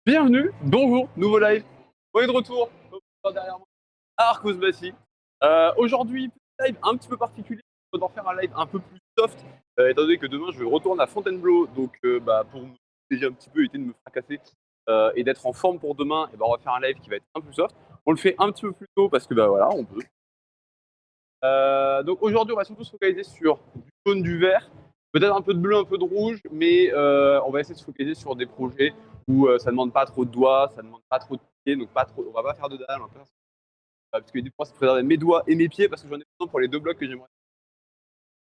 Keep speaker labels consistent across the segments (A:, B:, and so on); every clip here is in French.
A: Bienvenue, bonjour, nouveau live. On est de retour, derrière moi, à Arcos Bassy. Aujourd'hui, petit live un petit peu particulier. On va en faire un live un peu plus soft, étant donné que demain je retourne à Fontainebleau. Donc, pour me protéger un petit peu, éviter de me fracasser et d'être en forme pour demain, et on va faire un live qui va être un peu plus soft. On le fait un petit peu plus tôt parce que voilà, on peut. Donc aujourd'hui, on va surtout se focaliser sur du jaune, du vert, peut-être un peu de bleu, un peu de rouge, mais on va essayer de se focaliser sur des projets où ça ne demande pas trop de doigts, ça ne demande pas trop de pieds, donc pas trop, on va pas faire de dalle, parce que l'idée pour moi c'est de préserver mes doigts et mes pieds parce que j'en ai besoin pour les deux blocs que j'aimerais.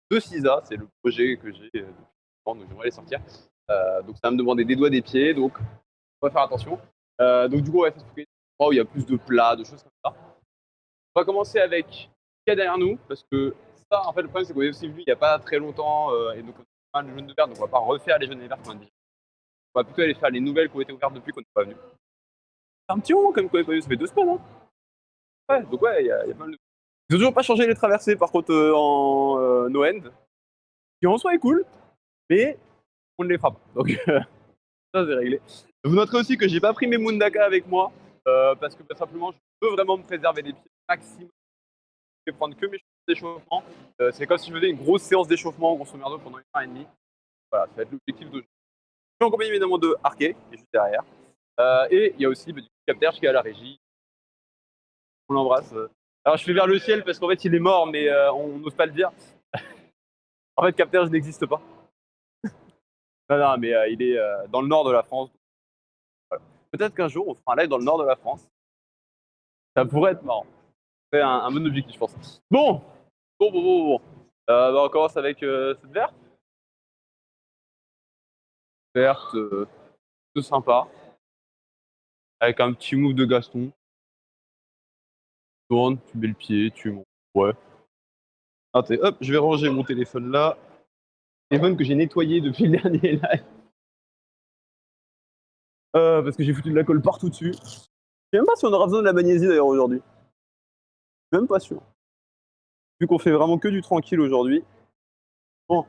A: De CISA, c'est le projet que j'ai depuis longtemps, donc j'aimerais les sortir. Donc ça va me demander des doigts, des pieds, donc on va faire attention. Donc du coup, on va essayer de se focaliser sur des endroits où il y a plus de plats, de choses comme ça. On va commencer avec ce qu'il y a derrière nous, parce que ça, en fait, le problème, c'est qu'on est aussi venu il n'y a pas très longtemps, et donc on a pas mal de jaunes de verre, donc on va pas refaire les jaunes et verts qu'on a déjà. On va plutôt aller faire les nouvelles qui ont été ouvertes depuis qu'on n'est pas venu. C'est un petit moment quand même qu'on n'est pas venu, ça fait 2 semaines, hein. Ouais, donc ouais, il y a pas mal de. Ils ont toujours pas changé les traversées, par contre, en no-end, qui en soi est cool, mais on ne les fera pas. Donc ça, c'est réglé. Vous noterez aussi que j'ai pas pris mes Mundaka avec moi, parce que simplement, je veux vraiment me préserver les pieds au maximum. Je vais prendre que mes choses d'échauffement. C'est comme si je faisais une grosse séance d'échauffement, grosso merdo, pendant 1 heure et demie. Voilà, ça va être l'objectif de. Je suis en compagnie évidemment de Arke, qui est juste derrière. Et il y a aussi du coup, Capterge qui est à la régie. On l'embrasse. Alors je fais vers le ciel parce qu'en fait il est mort, mais on n'ose pas le dire. En fait, Capterge n'existe pas. Non, non, mais il est dans le nord de la France. Voilà. Peut-être qu'un jour on fera un live dans le nord de la France. Ça pourrait être marrant. C'est un bon objectif, je pense. Bon, bon. On commence avec cette verte. Verte, plutôt sympa. Avec un petit move de Gaston. Tu tournes, tu mets le pied, tu montes. Ouais. Attends, hop, je vais ranger mon téléphone là. Téléphone que j'ai nettoyé depuis le dernier live. Parce que j'ai foutu de la colle partout dessus. Je sais même pas si on aura besoin de la magnésie d'ailleurs aujourd'hui. Je suis même pas sûr. Vu qu'on fait vraiment que du tranquille aujourd'hui. Bon,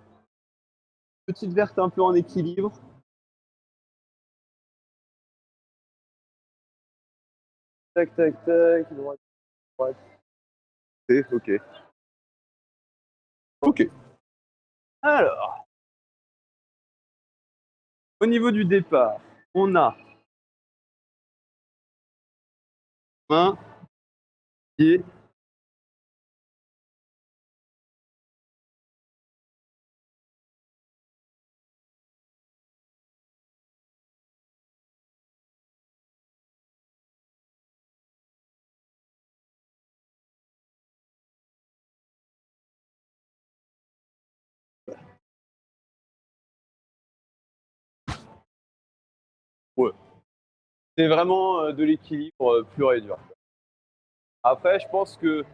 A: petite verte un peu en équilibre. Tac, tac, tac. Droite, droite. Ok. Ok. Alors, au niveau du départ, on a main, pied. Ouais. C'est vraiment de l'équilibre pur et dur. Après, je pense que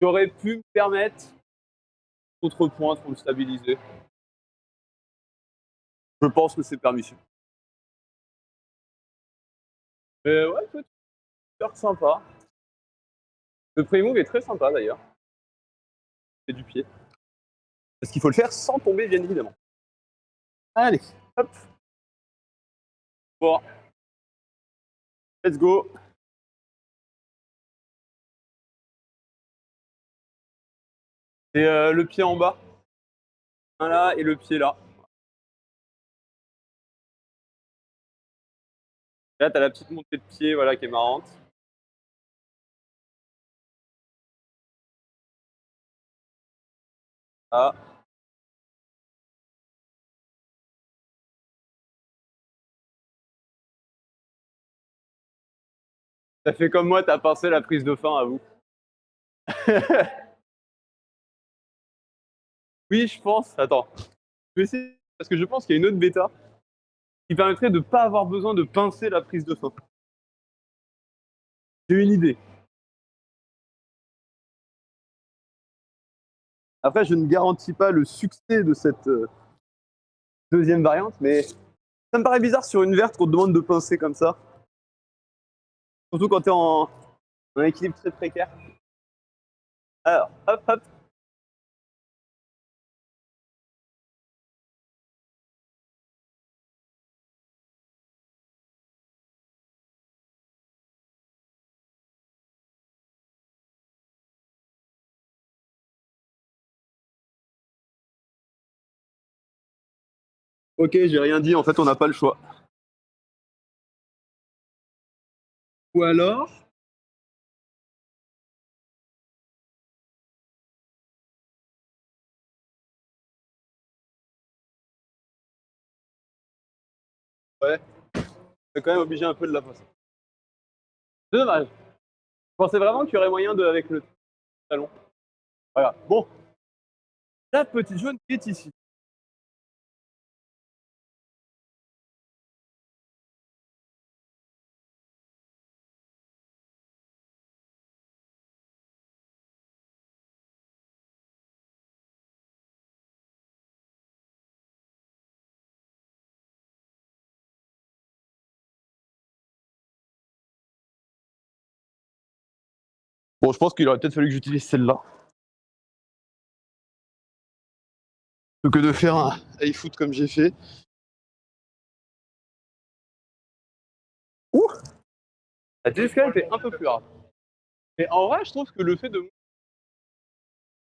A: j'aurais pu me permettre d'autres points pour le stabiliser. Je pense que c'est permissible. Mais ouais, super sympa. Le premier move est très sympa d'ailleurs. C'est du pied. Parce qu'il faut le faire sans tomber, bien évidemment. Allez, hop. Bon, let's go. Et le pied en bas. Un là et le pied là. Et là, t'as la petite montée de pied voilà, qui est marrante. Ah. T'as fait comme moi, t'as pincé la prise de fin à vous. Oui, je pense. Attends. Je vais essayer parce que je pense qu'il y a une autre bêta qui permettrait de ne pas avoir besoin de pincer la prise de fin. J'ai une idée. Après, je ne garantis pas le succès de cette deuxième variante, mais ça me paraît bizarre sur une verte qu'on te demande de pincer comme ça. Surtout quand tu es en équilibre très précaire. Alors, hop, hop. Ok, j'ai rien dit, en fait, on n'a pas le choix. Ou alors. Ouais, c'est quand même obligé un peu de la passer. C'est dommage. Je pensais vraiment qu'il y aurait moyen de avec le talon. Voilà. Bon, la petite jaune qui est ici. Bon, je pense qu'il aurait peut-être fallu que j'utilise celle-là. Plutôt que de faire un iFoot comme j'ai fait. Ouh, la TFK était un peu plus rare. Mais en vrai, je trouve que le fait de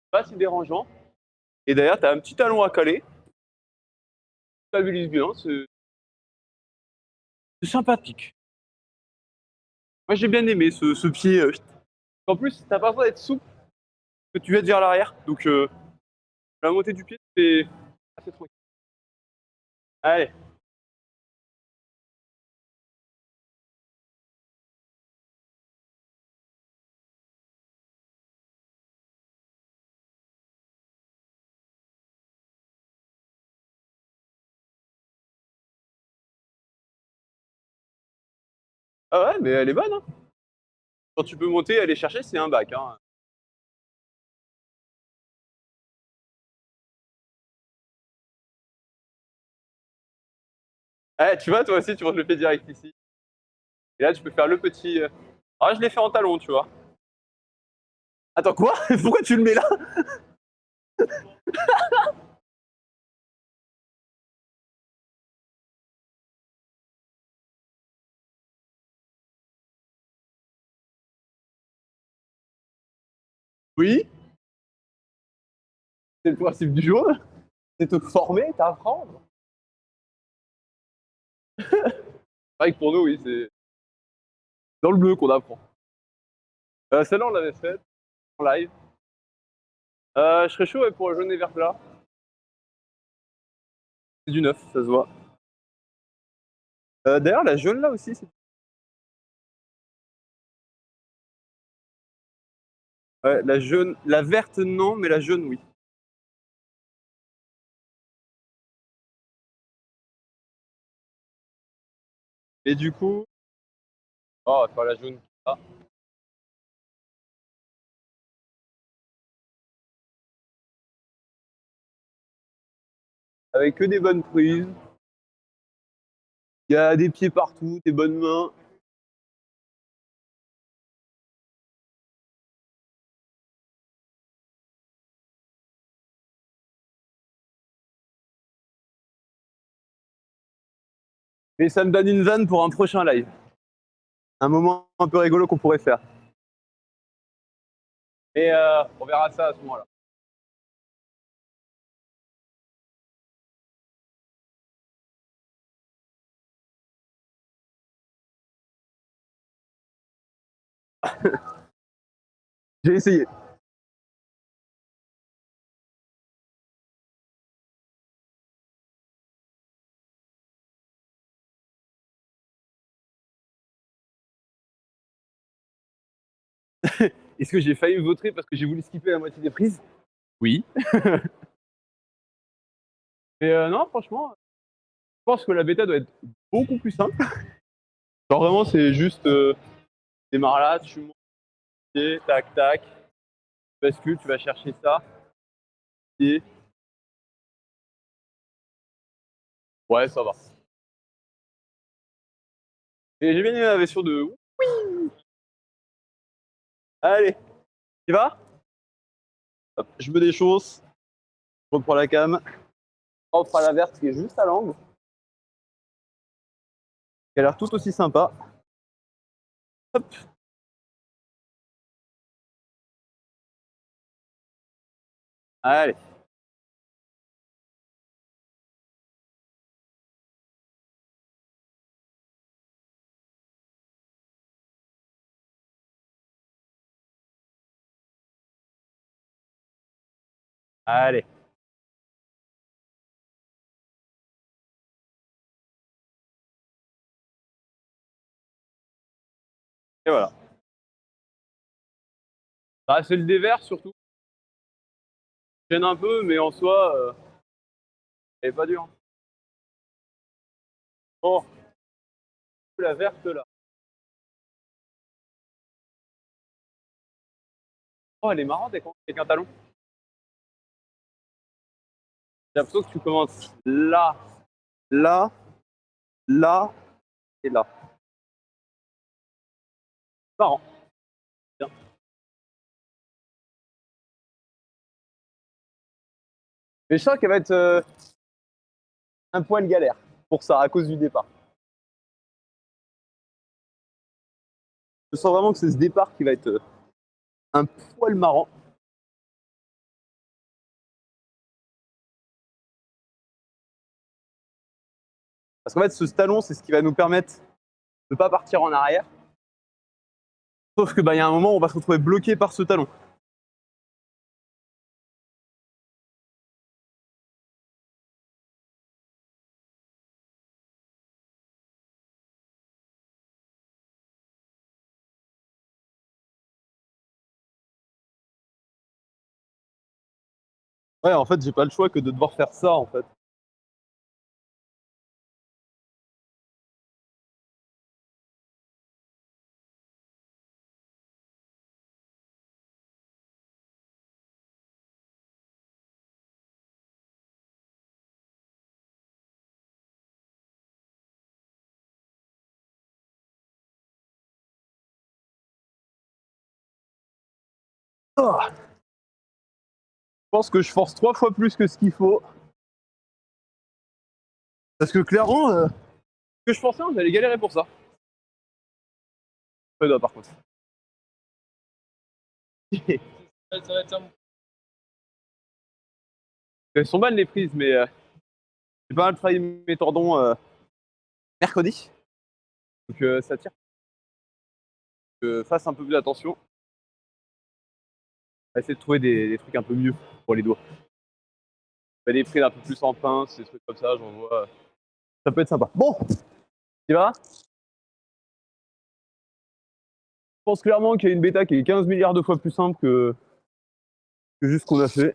A: pas si dérangeant. Et d'ailleurs, t'as un petit talon à caler. Ça stabilise bien, c'est sympathique. Moi, j'ai bien aimé ce pied. En plus, t'as pas besoin d'être souple, que tu vas vers l'arrière. Donc, la montée du pied, c'est assez tranquille. Allez. Ah ouais, mais elle est bonne, hein. Quand tu peux monter, aller chercher, c'est un bac, hein. Ouais, tu vois, toi aussi, tu montes le pied direct ici. Et là, tu peux faire le petit. Ah, je l'ai fait en talon, tu vois. Attends, quoi? Pourquoi tu le mets là? Oui, c'est le principe du jaune. C'est te former, t'apprendre. C'est vrai que pour nous, oui, c'est dans le bleu qu'on apprend. Celle-là, on l'avait faite en live. Je serais chaud ouais, pour le jaune et vert plat. C'est du neuf, ça se voit. D'ailleurs, la jaune là aussi, c'est. Ouais, la jaune, la verte non, mais la jaune oui. Et du coup, oh, on va faire la jaune. Ah. Avec que des bonnes prises. Il y a des pieds partout, des bonnes mains. Et ça me donne une vanne pour un prochain live. Un moment un peu rigolo qu'on pourrait faire. Et on verra ça à ce moment-là. J'ai essayé. Est-ce que j'ai failli me vautrer parce que j'ai voulu skipper la moitié des prises? Oui. Mais non, franchement, je pense que la bêta doit être beaucoup plus simple. Genre vraiment, c'est juste démarre là, tu montes, tac, tac, tu bascules, tu vas chercher ça. Et ouais, ça va. Et j'ai bien aimé la version de. Allez, tu vas? Hop, je me déchausse, je reprends la cam. On fera la verte qui est juste à l'angle, qui a l'air tout aussi sympa. Hop, allez. Allez. Et voilà. Bah, c'est le dévers surtout. Gêne un peu, mais en soi, elle est pas dure. Bon, la verte là. Oh, elle est marrante avec un talon. J'ai l'impression que tu commences là, là, là et là. Marrant. Bien. Mais je sens qu'elle va être un poil galère pour ça, à cause du départ. Je sens vraiment que c'est ce départ qui va être un poil marrant. Parce qu'en fait, ce talon, c'est ce qui va nous permettre de ne pas partir en arrière. Sauf que, bah, y a un moment où on va se retrouver bloqué par ce talon. Ouais, en fait, j'ai pas le choix que de devoir faire ça, en fait. Oh, je pense que je force 3 fois plus que ce qu'il faut. Parce que clairement, ce que je pensais, j'allais galérer pour ça. Ouais, non, par contre. Elles sont bonnes les prises, mais j'ai pas mal travaillé mes tendons mercredi. Donc ça tire. Que fasse un peu plus attention. On va essayer de trouver des trucs un peu mieux pour les doigts. Des prises un peu plus en pince, des trucs comme ça, j'en vois. Ça peut être sympa. Bon, tu vas. Je pense clairement qu'il y a une bêta qui est 15 milliards de fois plus simple que juste ce qu'on a fait.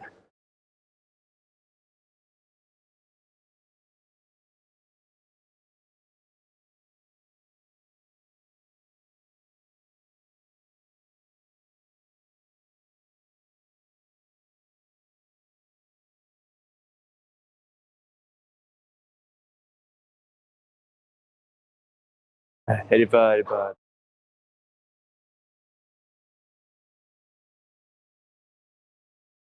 A: Elle est pas, elle est pas.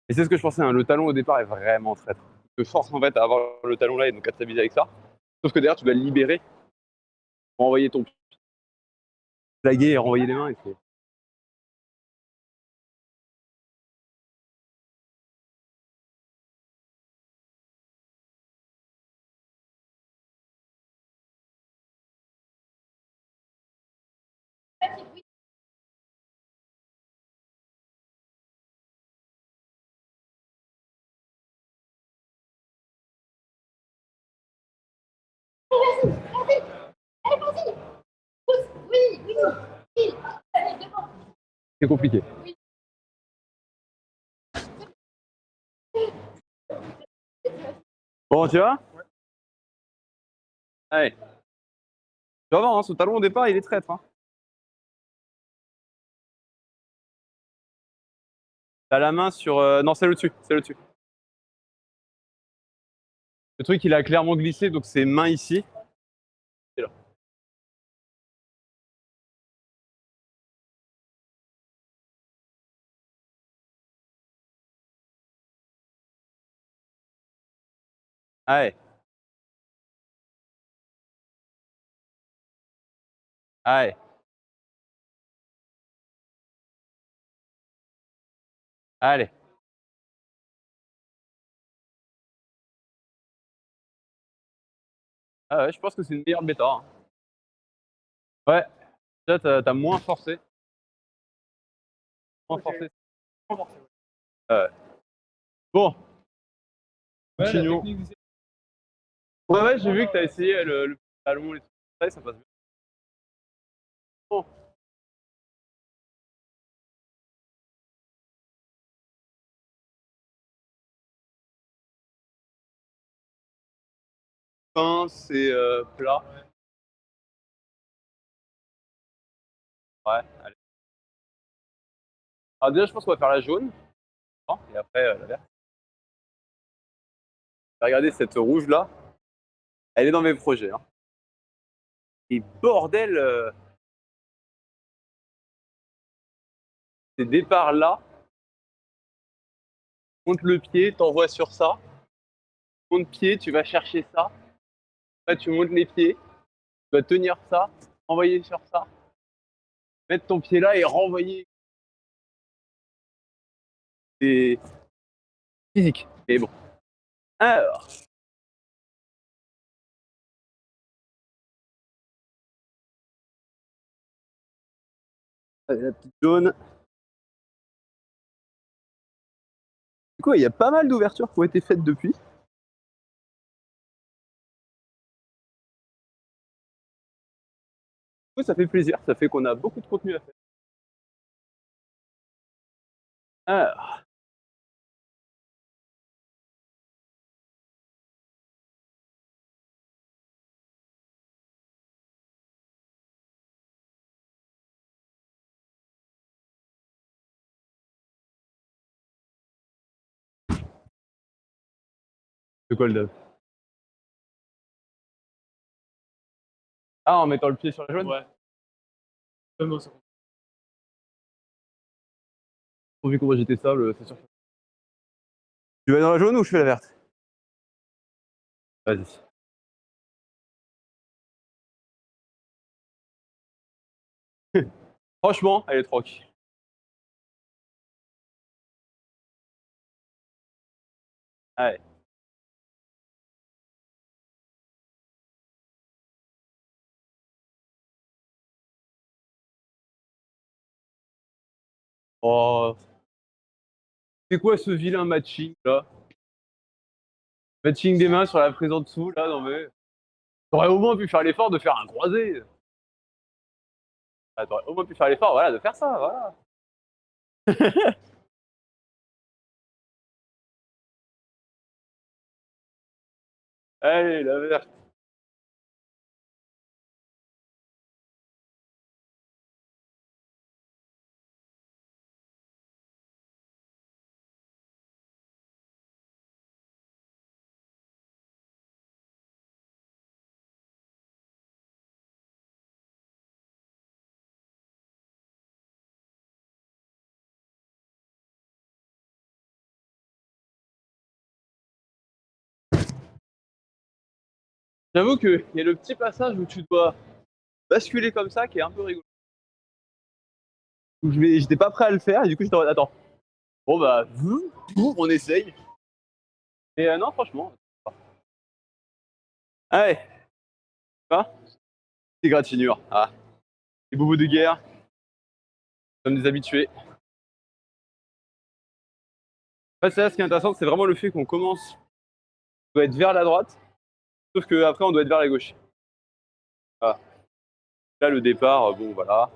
A: Et c'est ce que je pensais, hein, le talon au départ est vraiment traître. Tu te forces en fait à avoir le talon là et donc à stabiliser avec ça. Sauf que derrière, tu dois le libérer pour envoyer ton flaguer et renvoyer les mains. Et c'est compliqué. Bon, tu vois. Allez. Tu vas voir, hein, ce talon au départ, il est traître. Hein. T'as la main sur. Non, c'est au-dessus. C'est au-dessus. Le truc, il a clairement glissé, donc c'est main ici. C'est là. Allez. Allez. Allez. Ah ouais, je pense que c'est une meilleure bêta. Hein. Ouais. Là, t'as moins forcé. Moins forcé. Ouais. Bon.
B: Ouais, la
A: Continuons.
B: technique du
A: Ouais, ouais, j'ai vu que t'as essayé le talon et tout ça, et ça passe bien. Bon. Fin, c'est plat. Ouais, allez. Alors déjà, je pense qu'on va faire la jaune, hein, et après la verte. Regardez cette rouge là, elle est dans mes projets. Hein. Et bordel, ces départs là, monte le pied, t'envoies sur ça, monte pied, tu vas chercher ça, là tu montes les pieds, tu vas tenir ça, envoyer sur ça, mettre ton pied là et renvoyer. C'est physique. Et bon. Alors, la petite jaune. Du coup, il y a pas mal d'ouvertures qui ont été faites depuis. Du coup, ça fait plaisir, ça fait qu'on a beaucoup de contenu à faire. Alors, de quoi le dab? Ah, en mettant le pied sur la jaune?
B: Ouais. Non, c'est bon.
A: Vu comment j'étais sable, c'est sûr. Tu vas dans la jaune ou je fais la verte? Vas-y. Franchement, elle est tranquille. Allez. Oh, c'est quoi ce vilain matching là? Matching des mains sur la prise en dessous là, non mais. T'aurais au moins pu faire l'effort de faire un croisé. Ah, t'aurais au moins pu faire l'effort, voilà, de faire ça, voilà. Allez, la verte. J'avoue qu'il y a le petit passage où tu dois basculer comme ça qui est un peu rigolo. Où j'étais pas prêt à le faire et du coup j'étais en mode attends. Bon bah, on essaye. Et non, franchement. Allez, pas c'est gratinure. Ah, les bobos de guerre, comme des habitués. En fait, c'est là ce qui est intéressant, c'est vraiment le fait qu'on commence, on doit être vers la droite, sauf qu'après on doit être vers la gauche. Voilà. Là, le départ, bon voilà.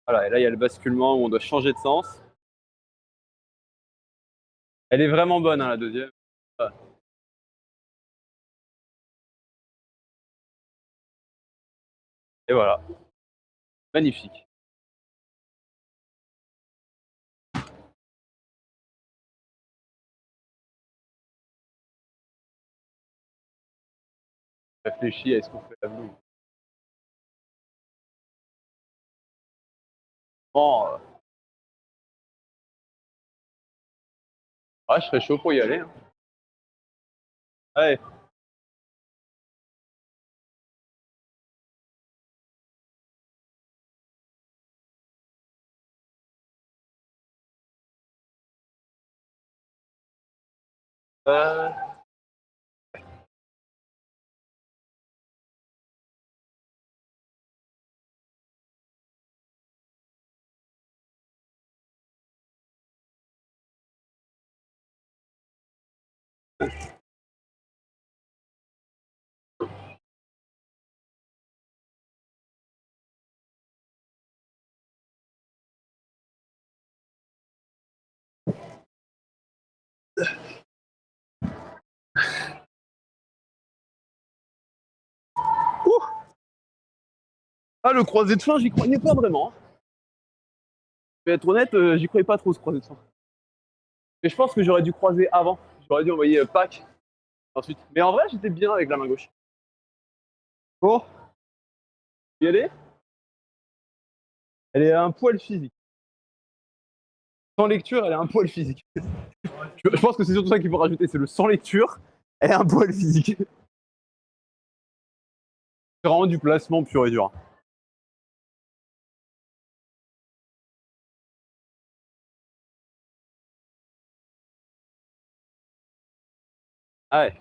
A: Voilà, et là il y a le basculement où on doit changer de sens. Elle est vraiment bonne, hein, la deuxième. Voilà. Et voilà, magnifique. Réfléchis à est-ce qu'on fait la blue. Bon, ouais, je serais chaud pour y aller. Hein. Allez. Euh, Ouh. Ah, le croisé de fin, j'y croyais pas vraiment. Je vais être honnête, j'y croyais pas trop ce croisé de fin. Et je pense que j'aurais dû croiser avant. J'aurais dû envoyer Pack ensuite. Mais en vrai, j'étais bien avec la main gauche. Bon, y aller. Elle est un poil physique. Sans lecture, elle est un poil physique. Je pense que c'est surtout ça qu'il faut rajouter, c'est le sans lecture, elle est un poil physique. C'est vraiment du placement pur et dur. Ah ouais.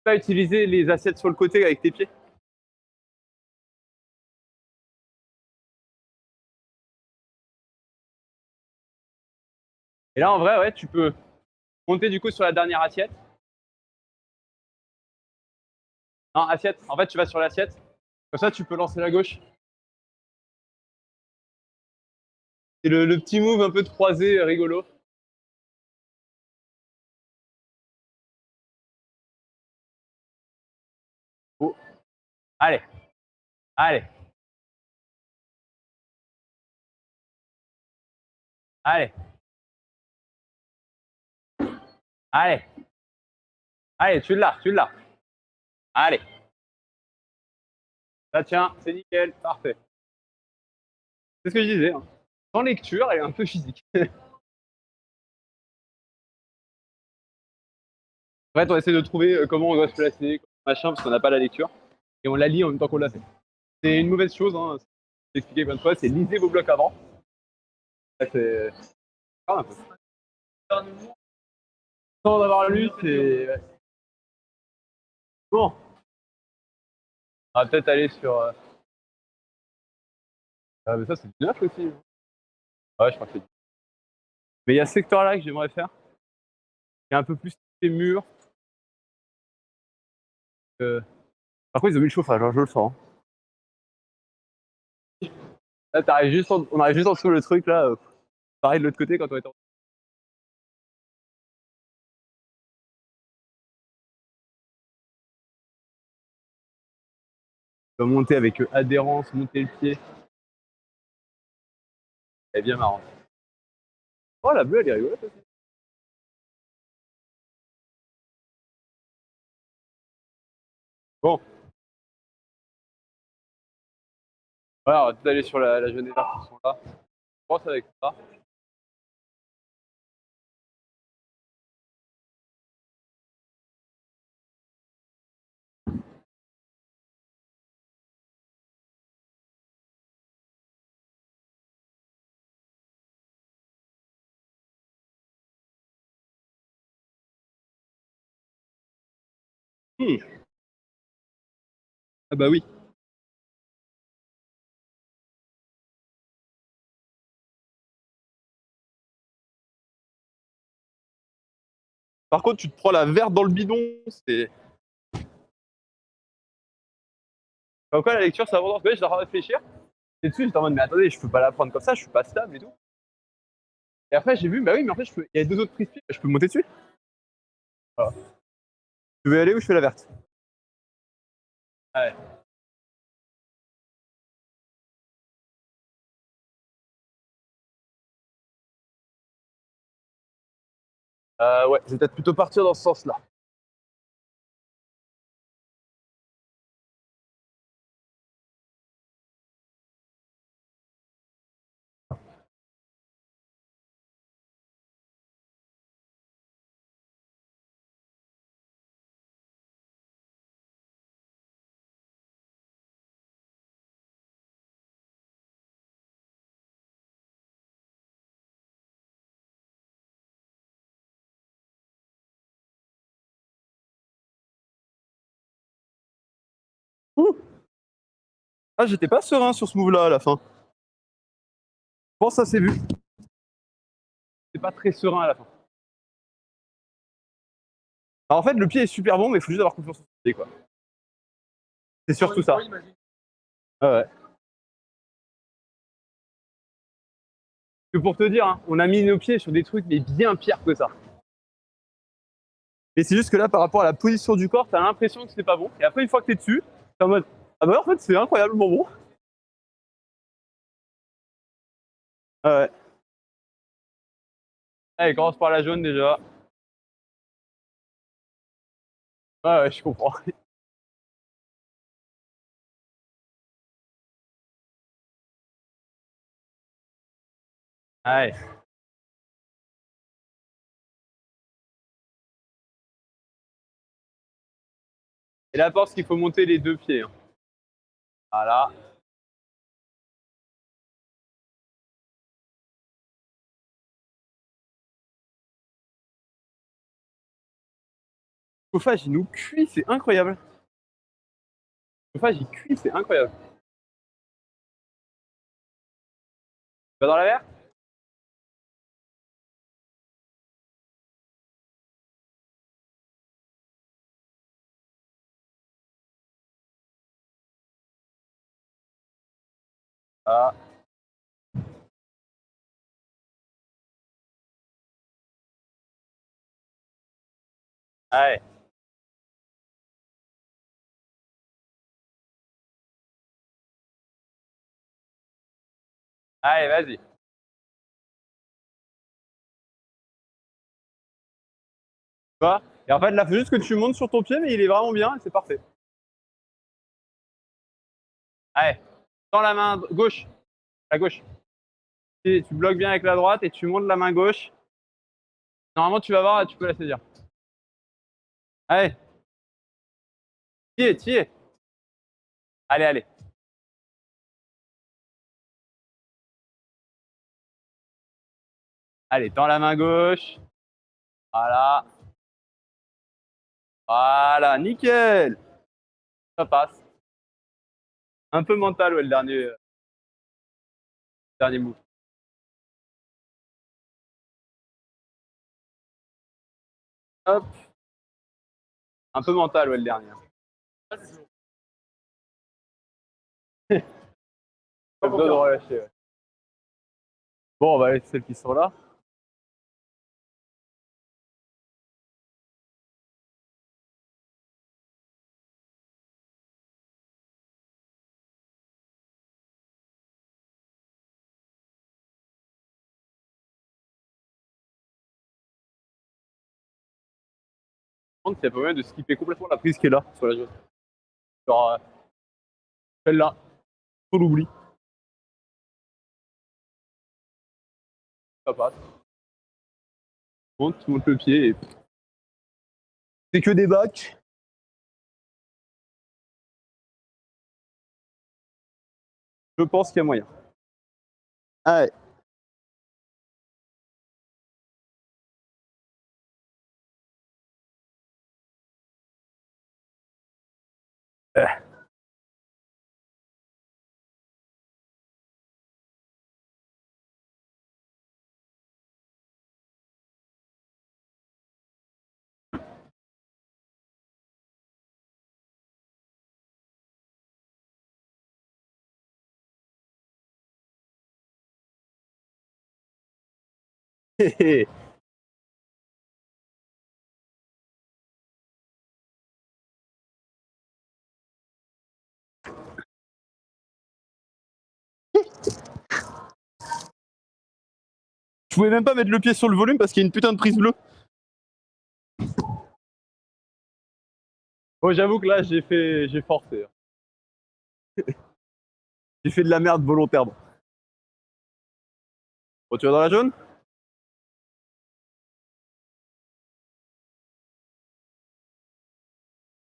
A: Pas utiliser les assiettes sur le côté avec tes pieds. Et là, en vrai, ouais, tu peux monter du coup sur la dernière assiette. Non, assiette. En fait, tu vas sur l'assiette. Comme ça, tu peux lancer la gauche. C'est le petit move un peu de croisé rigolo. Oh. Allez, allez, allez, allez, allez, tu l'as, tu l'as. Allez, ça tient, c'est nickel, parfait. C'est ce que je disais. Hein. Sans lecture, elle est un peu physique. En fait, on essaie de trouver comment on doit se placer, machin, parce qu'on n'a pas la lecture. Et on la lit en même temps qu'on l'a fait. C'est une mauvaise chose, hein. J'ai expliqué plein de fois, c'est lisez vos blocs avant. Ouais, c'est un peu. Sans avoir lu, c'est. Ouais. Bon, on va peut-être aller sur. Ah, mais ça, c'est du 9 aussi. Ouais, je crois que c'est. Mais il y a ce secteur-là que j'aimerais faire. Il y a un peu plus les murs. Par contre, ils ont mis le chauffage, hein, je le sens. Là, on arrive juste en dessous le truc, là. Pareil de l'autre côté quand on est en. On doit monter avec adhérence, monter le pied. Elle est bien marrante. Oh, la bleue, elle est rigolote aussi. Bon, voilà, on va tout aller sur la jaune et verte qui sont là. Je pense avec ça. Ah bah oui. Par contre, tu te prends la verte dans le bidon, c'est. Comme quoi, la lecture, c'est important. Parce que là, j'étais en train de réfléchir. Et dessus, j'étais en mode, mais attendez, je peux pas la prendre comme ça, je suis pas stable et tout. Et après, j'ai vu, bah oui, mais en fait, il y a deux autres prises, je peux monter dessus. Voilà. Tu veux y aller ou je fais la verte? Ouais. Ouais, je vais peut-être plutôt partir dans ce sens-là. Ouh. Ah, j'étais pas serein sur ce move-là à la fin. Je pense que ça s'est vu. C'est pas très serein à la fin. Alors, en fait, le pied est super bon, mais il faut juste avoir confiance en son pied, quoi. C'est surtout ça. Ouais, ouais. Que pour te dire, hein, on a mis nos pieds sur des trucs mais bien pires que ça. Et c'est juste que là, par rapport à la position du corps, t'as l'impression que c'est pas bon. Et après, une fois que t'es dessus, t'es en mode ah bah en fait, c'est incroyablement bon. Ouais. Allez, commence par la jaune déjà. Ouais, ouais, je comprends. Allez. Et là, pense qu'il faut monter les deux pieds, hein. Voilà. Chauffage, il nous cuit, c'est incroyable. Chauffage, il cuit, c'est incroyable. Tu vas dans la mer? Ah. Allez. Allez, vas-y. Tu vois? Et en fait, là, faut juste que tu montes sur ton pied, mais il est vraiment bien et c'est parfait. Allez. Tends la main gauche. La gauche. Et tu bloques bien avec la droite et tu montes la main gauche. Normalement, tu vas voir, tu peux la saisir. Allez. T'y es. Allez, allez. Allez, tends la main gauche. Voilà. Voilà, nickel. Ça passe. Un peu mental, ouais, le dernier move. Hop. Un peu mental, ouais, le dernier. Pas besoin de relâcher, ouais. Bon, on va aller celles qui sont là. Je me demande s'il y a pas moyen de skipper complètement la prise qui est là, sur la jaune. Genre, celle-là. On l'oublie. Ça passe. Monte le pied et. C'est que des bacs. Je pense qu'il y a moyen. Allez. Je pouvais même pas mettre le pied sur le volume parce qu'il y a une putain de prise bleue. Bon, j'avoue que là, j'ai forcé. J'ai fait de la merde volontairement. Bon, tu vas dans la jaune?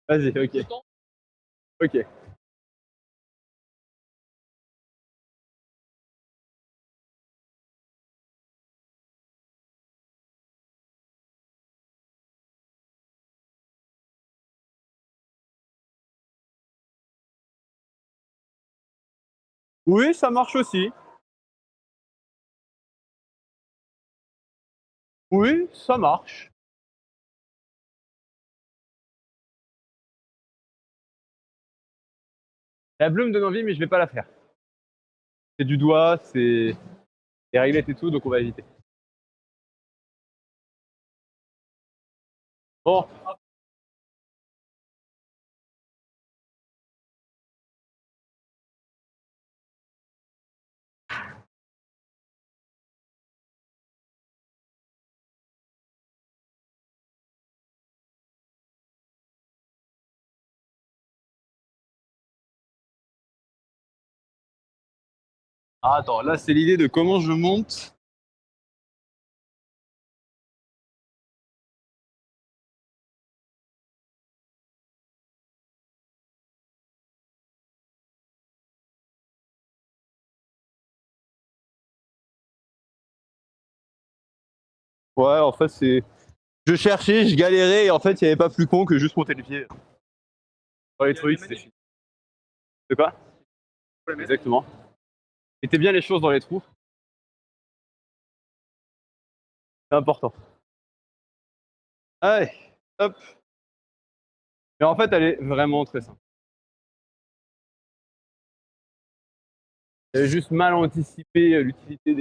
A: Vas-y, ok. Ok. Oui, ça marche aussi. Oui, ça marche. La bleue me donne envie, mais je vais pas la faire. C'est du doigt, c'est des réglettes et tout, donc on va éviter. Bon. Ah, attends, là c'est l'idée de comment je monte. Ouais, en fait c'est. Je cherchais, je galérais et en fait il n'y avait pas plus con que juste monter les pieds. Dans les trucs, c'est fini. De quoi? Exactement. Mettez bien les choses dans les trous, c'est important. Allez, hop. Mais en fait elle est vraiment très simple. J'avais juste mal anticipé l'utilité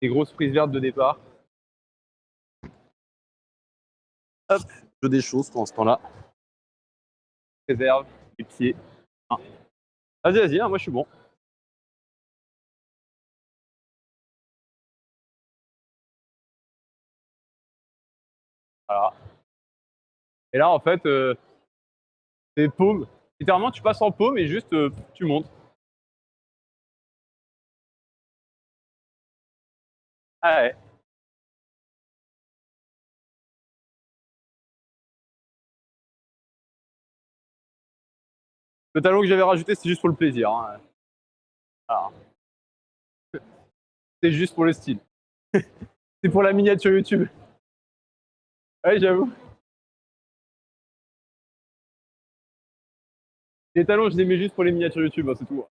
A: des grosses prises vertes de départ. Hop, je déchausse pendant ce temps-là. Réserve, les pieds. Ah. Vas-y, vas-y, hein, moi je suis bon. Voilà. Et là, en fait, c'est paume. Littéralement, tu passes en paume et juste tu montes. Ah ouais. Le talon que j'avais rajouté, c'est juste pour le plaisir. Hein. Voilà. C'est juste pour le style. C'est pour la miniature YouTube. Ouais, j'avoue. Les talons, je les mets juste pour les miniatures YouTube, hein, c'est tout.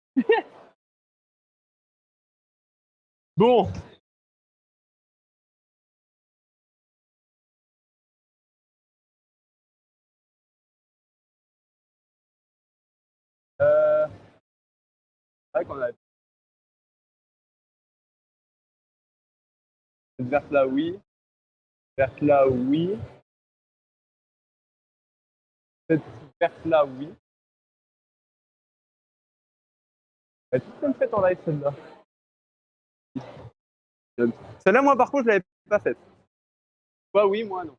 A: Bon. C'est vrai qu'on a cette verte là, oui. Verte là, oui. Cette verte là, oui. Elle est toute comme faite en live, celle-là. Celle-là, moi, par contre, je l'avais pas faite. Toi, oui, moi, non.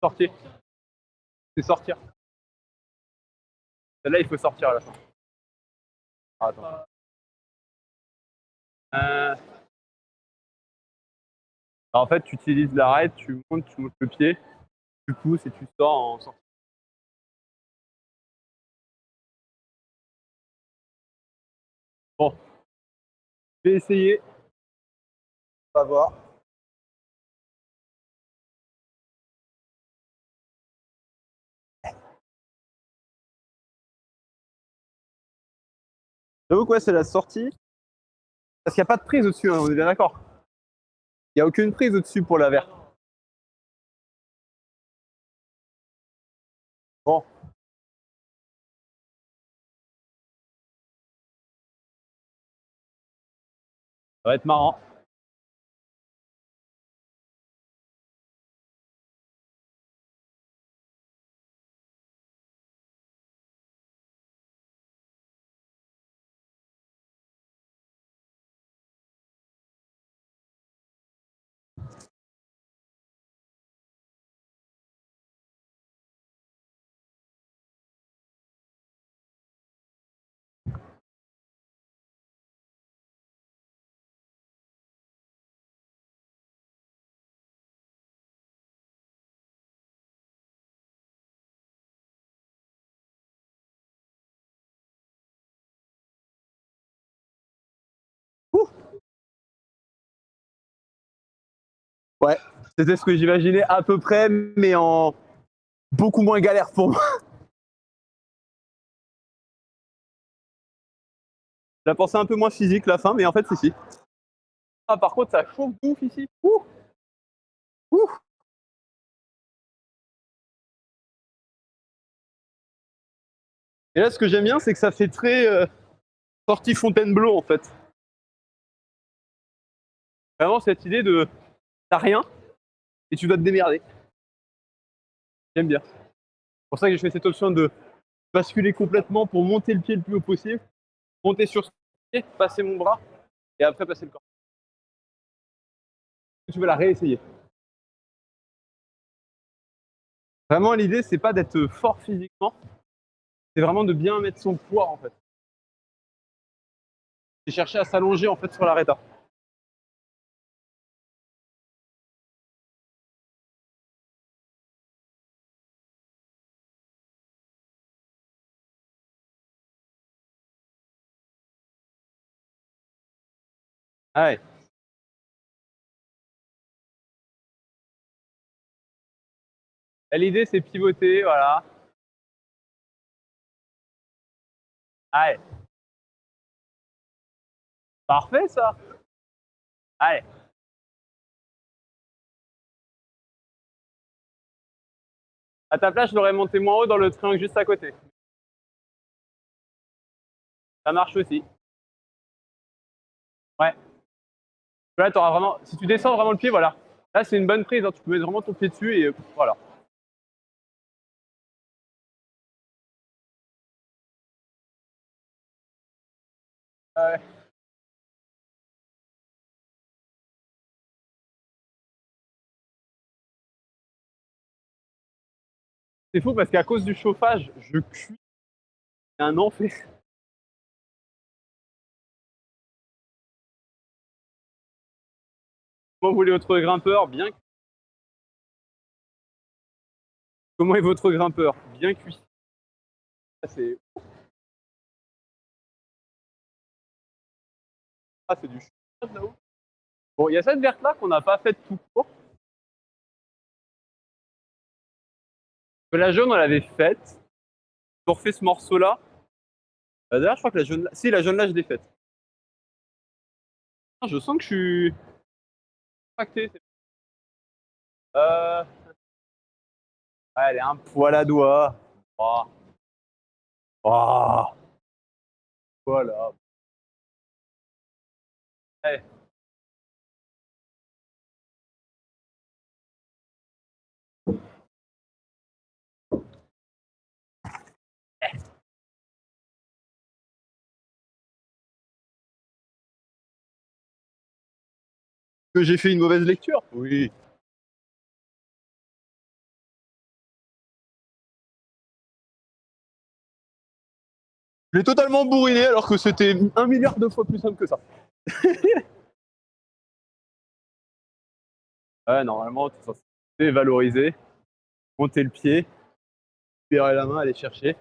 A: Sortir. C'est sortir. Celle-là, il faut sortir à la fin. Ah, attends. Euh, En fait, tu utilises l'arrêt, tu montes le pied, tu pousses et tu sors en sortant. Bon, je vais essayer. On va voir. J'avoue que ouais, c'est la sortie. Parce qu'il n'y a pas de prise au-dessus, hein, on est bien d'accord. Il n'y a aucune prise au-dessus pour la verte. Bon. Ça va être marrant. Ouh. Ouais, c'était ce que j'imaginais à peu près, mais en beaucoup moins galère pour moi. la pensais un peu moins physique la fin, mais en fait, si. Ah, par contre, ça chauffe ouf ici. Ouh. Ouh. Et là, ce que j'aime bien, c'est que ça fait très sortie Fontainebleau, en fait. Vraiment, cette idée de t'as rien et tu dois te démerder. J'aime bien. C'est pour ça que j'ai fait cette option de basculer complètement pour monter le pied le plus haut possible, monter sur ce pied, passer mon bras et après passer le corps. Tu veux la réessayer. Vraiment, l'idée, c'est pas d'être fort physiquement, c'est vraiment de bien mettre son poids, en fait. Et chercher à s'allonger, en fait, sur l'arrêt. Ah ouais. L'idée, c'est pivoter, voilà. Ah ouais. Parfait, ça. Allez. À ta place, je l'aurais monté moins haut dans le triangle juste à côté. Ça marche aussi. Ouais. Là, t'auras vraiment. Si tu descends vraiment le pied, voilà. Là, c'est une bonne prise. Hein. Tu peux mettre vraiment ton pied dessus et voilà. Ouais. C'est fou parce qu'à cause du chauffage, je cuis. C'est un enfer. Comment voulez votre grimpeur bien cuit. Comment est votre grimpeur bien cuit. C'est c'est du chauffage là-haut. Bon, il y a cette verte là qu'on n'a pas faite tout court. La jaune, on l'avait faite. On refait ce morceau là. D'ailleurs, je crois que la jaune là. Si, la jaune là, je l'ai faite. Je sens que je suis tracté. Euh... Ouais, elle est un poil à doigt. Oh. Oh. Voilà. Ouais. Que j'ai fait une mauvaise lecture. Oui. Je l'ai totalement bourriné alors que c'était 1 milliard de fois plus simple que ça. Ouais, normalement, tu es censé valoriser, monter le pied, libérer la main, aller chercher,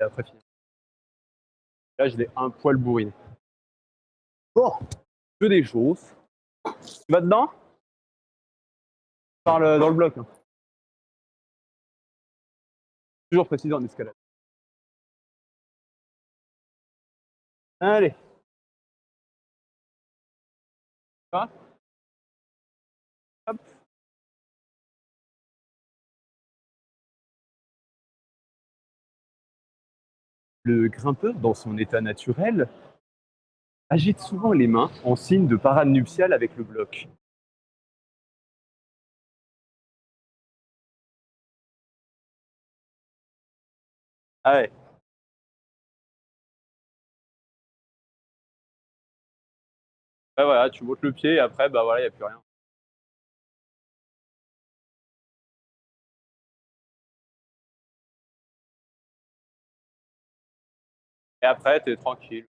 A: et après finir. Là, je l'ai un poil bourriné. Bon, que des choses. Tu vas dedans? Par dans le bloc. Hein. Toujours précisé en escalade. Allez. Ça Hop. Le grimpeur, dans son état naturel, agite souvent les mains en signe de parade nuptiale avec le bloc. Ah ouais. Bah voilà, tu montes le pied et après, bah voilà, il n'y a plus rien. Et après, t'es tranquille.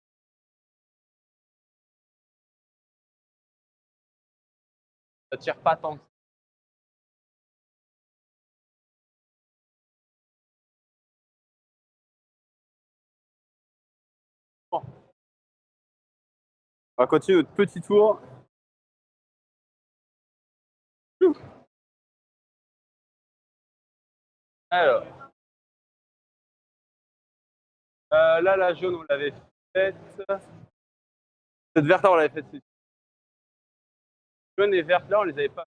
A: Ça tire pas tant que ça. Bon. On va continuer notre petit tour. Alors, là, la jaune, on l'avait faite. Cette verte là, on l'avait faite. Jaune et verte là, on les avait pas.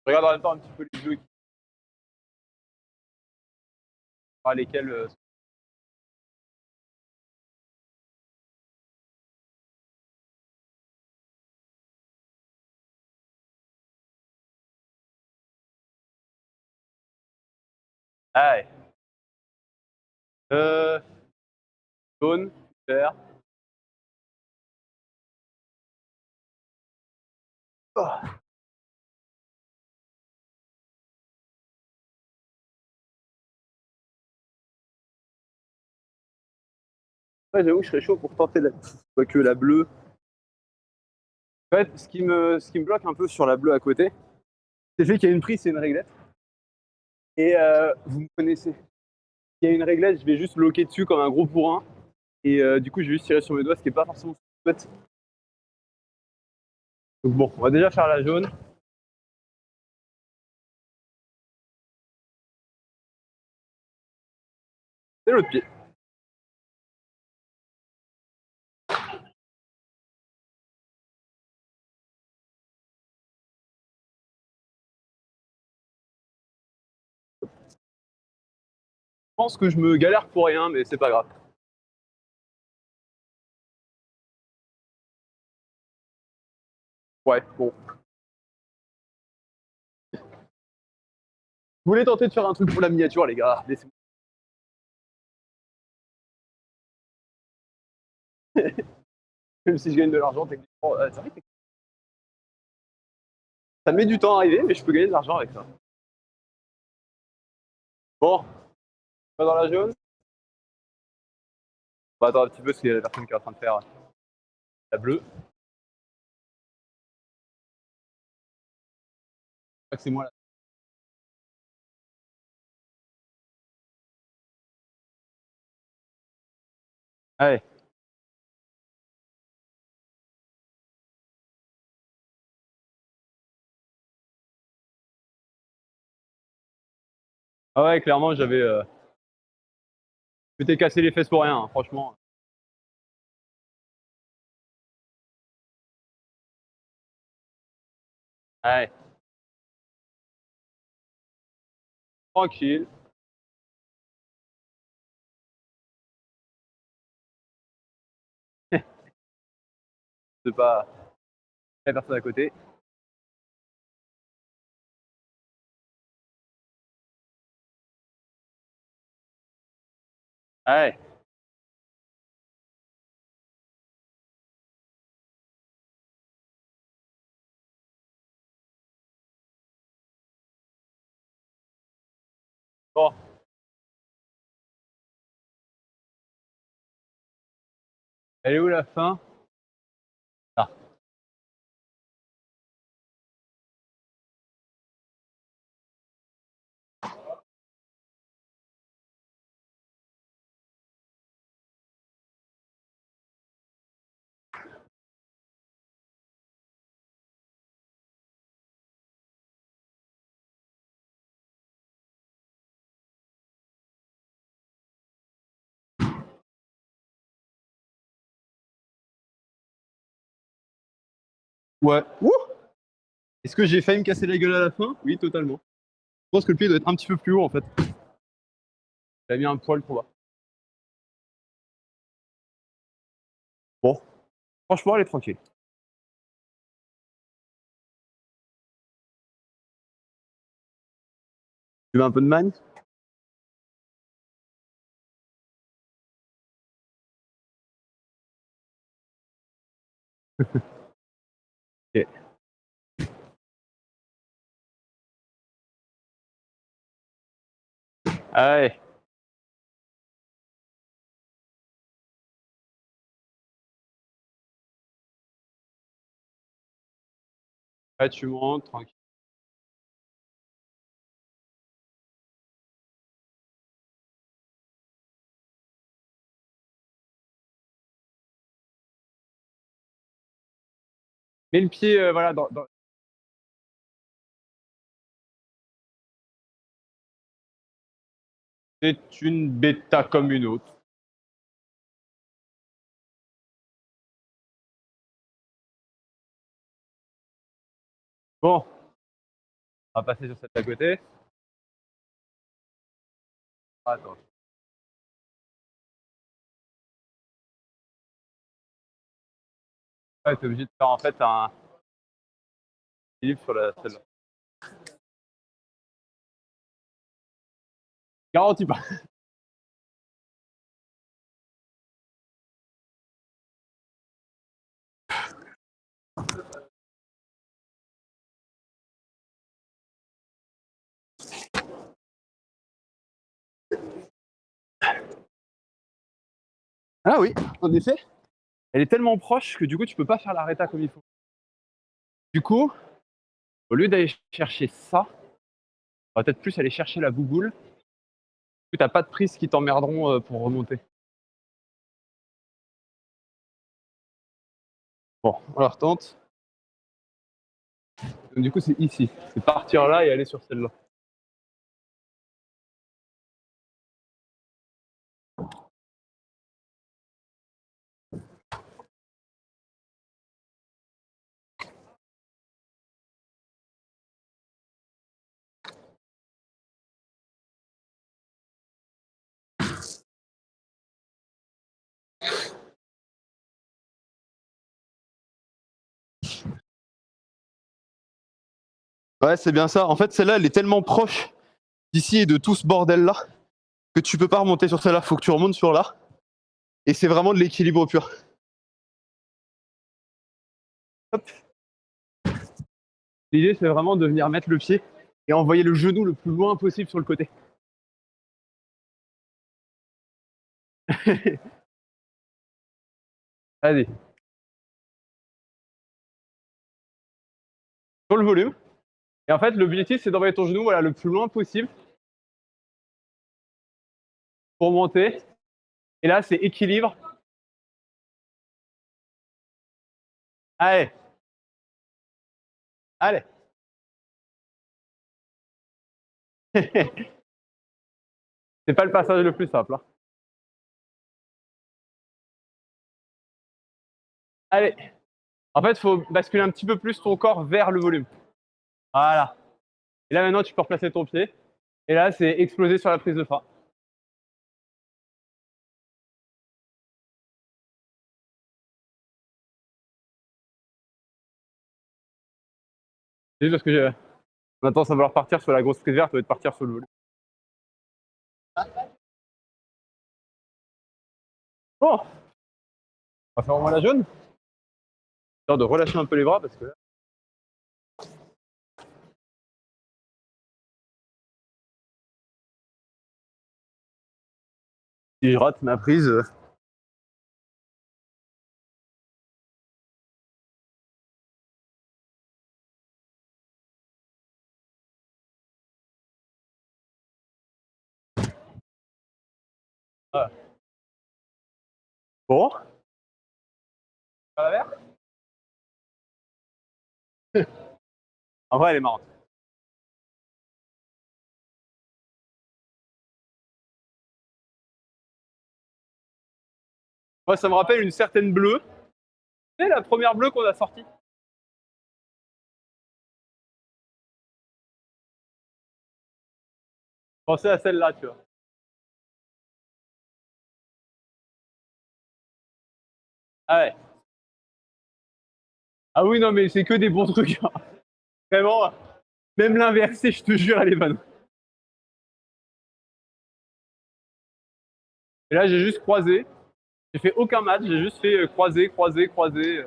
A: Je regarde en même temps un petit peu les bleus. Lesquels. Ah ouais. Jaune, vert. Oh. Ouais, j'avoue, je serais chaud pour tenter que la bleue. En fait, ce qui me bloque un peu sur la bleue à côté, c'est le fait qu'il y a une prise et une réglette. Et vous me connaissez. Il y a une réglette, je vais juste bloquer dessus comme un gros bourrin. Et du coup, je vais juste tirer sur mes doigts, ce qui n'est pas forcément chouette. Donc bon, on va déjà faire la jaune. C'est l'autre pied. Je pense que je me galère pour rien, mais c'est pas grave. Ouais, bon. Vous voulez tenter de faire un truc pour la miniature, les gars? Laissez-moi. Même si je gagne de l'argent, techniquement, c'est vrai que ça met du temps à arriver, mais je peux gagner de l'argent avec ça. Bon, pas dans la jaune. On va attendre un petit peu parce qu'il y a la personne qui est en train de faire la bleue. Je crois que c'est moi là. Allez. Ah ouais, clairement, je m'étais cassé les fesses pour rien, hein, franchement. Allez. Tranquille. C'est pas la personne à côté. Allez. Bon. Elle est où la fin? Ah. Ouais. Ouh. Est-ce que j'ai failli me casser la gueule à la fin? Oui, totalement. Je pense que le pied doit être un petit peu plus haut en fait. Il a mis un poil trop bas. Bon. Franchement, elle est tranquille. Tu veux un peu de magne? Ok. Allez. Là, tu montes, tranquille. Mets le pied, voilà, C'est une bêta comme une autre. Bon, on va passer sur celle d'à côté. Attends. Ouais, t'es obligé de faire en fait un équilibre sur celle-là. Garantis pas. Ah oui, en effet. Elle est tellement proche que du coup, tu peux pas faire la réta comme il faut. Du coup, au lieu d'aller chercher ça, on va peut-être plus aller chercher la bouboule. Du coup, t'as pas de prises qui t'emmerderont pour remonter. Bon, alors tente. Donc, du coup, c'est ici. C'est partir là et aller sur celle-là. Ouais, c'est bien ça. En fait, celle-là, elle est tellement proche d'ici et de tout ce bordel-là que tu peux pas remonter sur celle-là. Faut que tu remontes sur là. Et c'est vraiment de l'équilibre pur. Hop. L'idée, c'est vraiment de venir mettre le pied et envoyer le genou le plus loin possible sur le côté. Allez. Sur le volume. Et en fait, l'objectif, c'est d'envoyer ton genou voilà, le plus loin possible pour monter. Et là, c'est équilibre. Allez. Allez. C'est pas le passage le plus simple. Hein. Allez. En fait, il faut basculer un petit peu plus ton corps vers le volume. Voilà. Et là, maintenant, tu peux replacer ton pied. Et là, c'est exploser sur la prise de frein. C'est juste parce que maintenant, ça va vouloir partir sur la grosse prise verte, au lieu de partir sur le volume. Bon. On va faire au moins la jaune. Histoire de relâcher un peu les bras parce que là. Si je rate ma prise. Voilà. Bon. Pas la verte. En vrai, elle est marrante. Moi, ça me rappelle une certaine bleue. C'est la première bleue qu'on a sortie. Pensez à celle-là, tu vois. Ah ouais. Ah oui, non, mais c'est que des bons trucs. Hein. Vraiment. Même l'inversé, je te jure, elle est bonne. Et là, j'ai juste croisé. J'ai fait aucun match, j'ai juste fait croiser, croiser, croiser.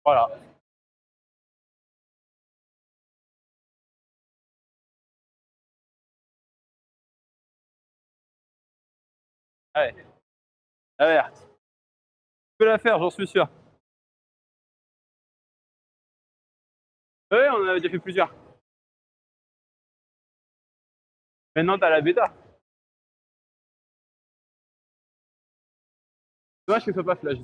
A: Voilà. Allez, la verte. Tu peux la faire, j'en suis sûr. Ouais, on en avait déjà fait plusieurs. Maintenant, t'as la bêta. Dommage que ce soit pas flash.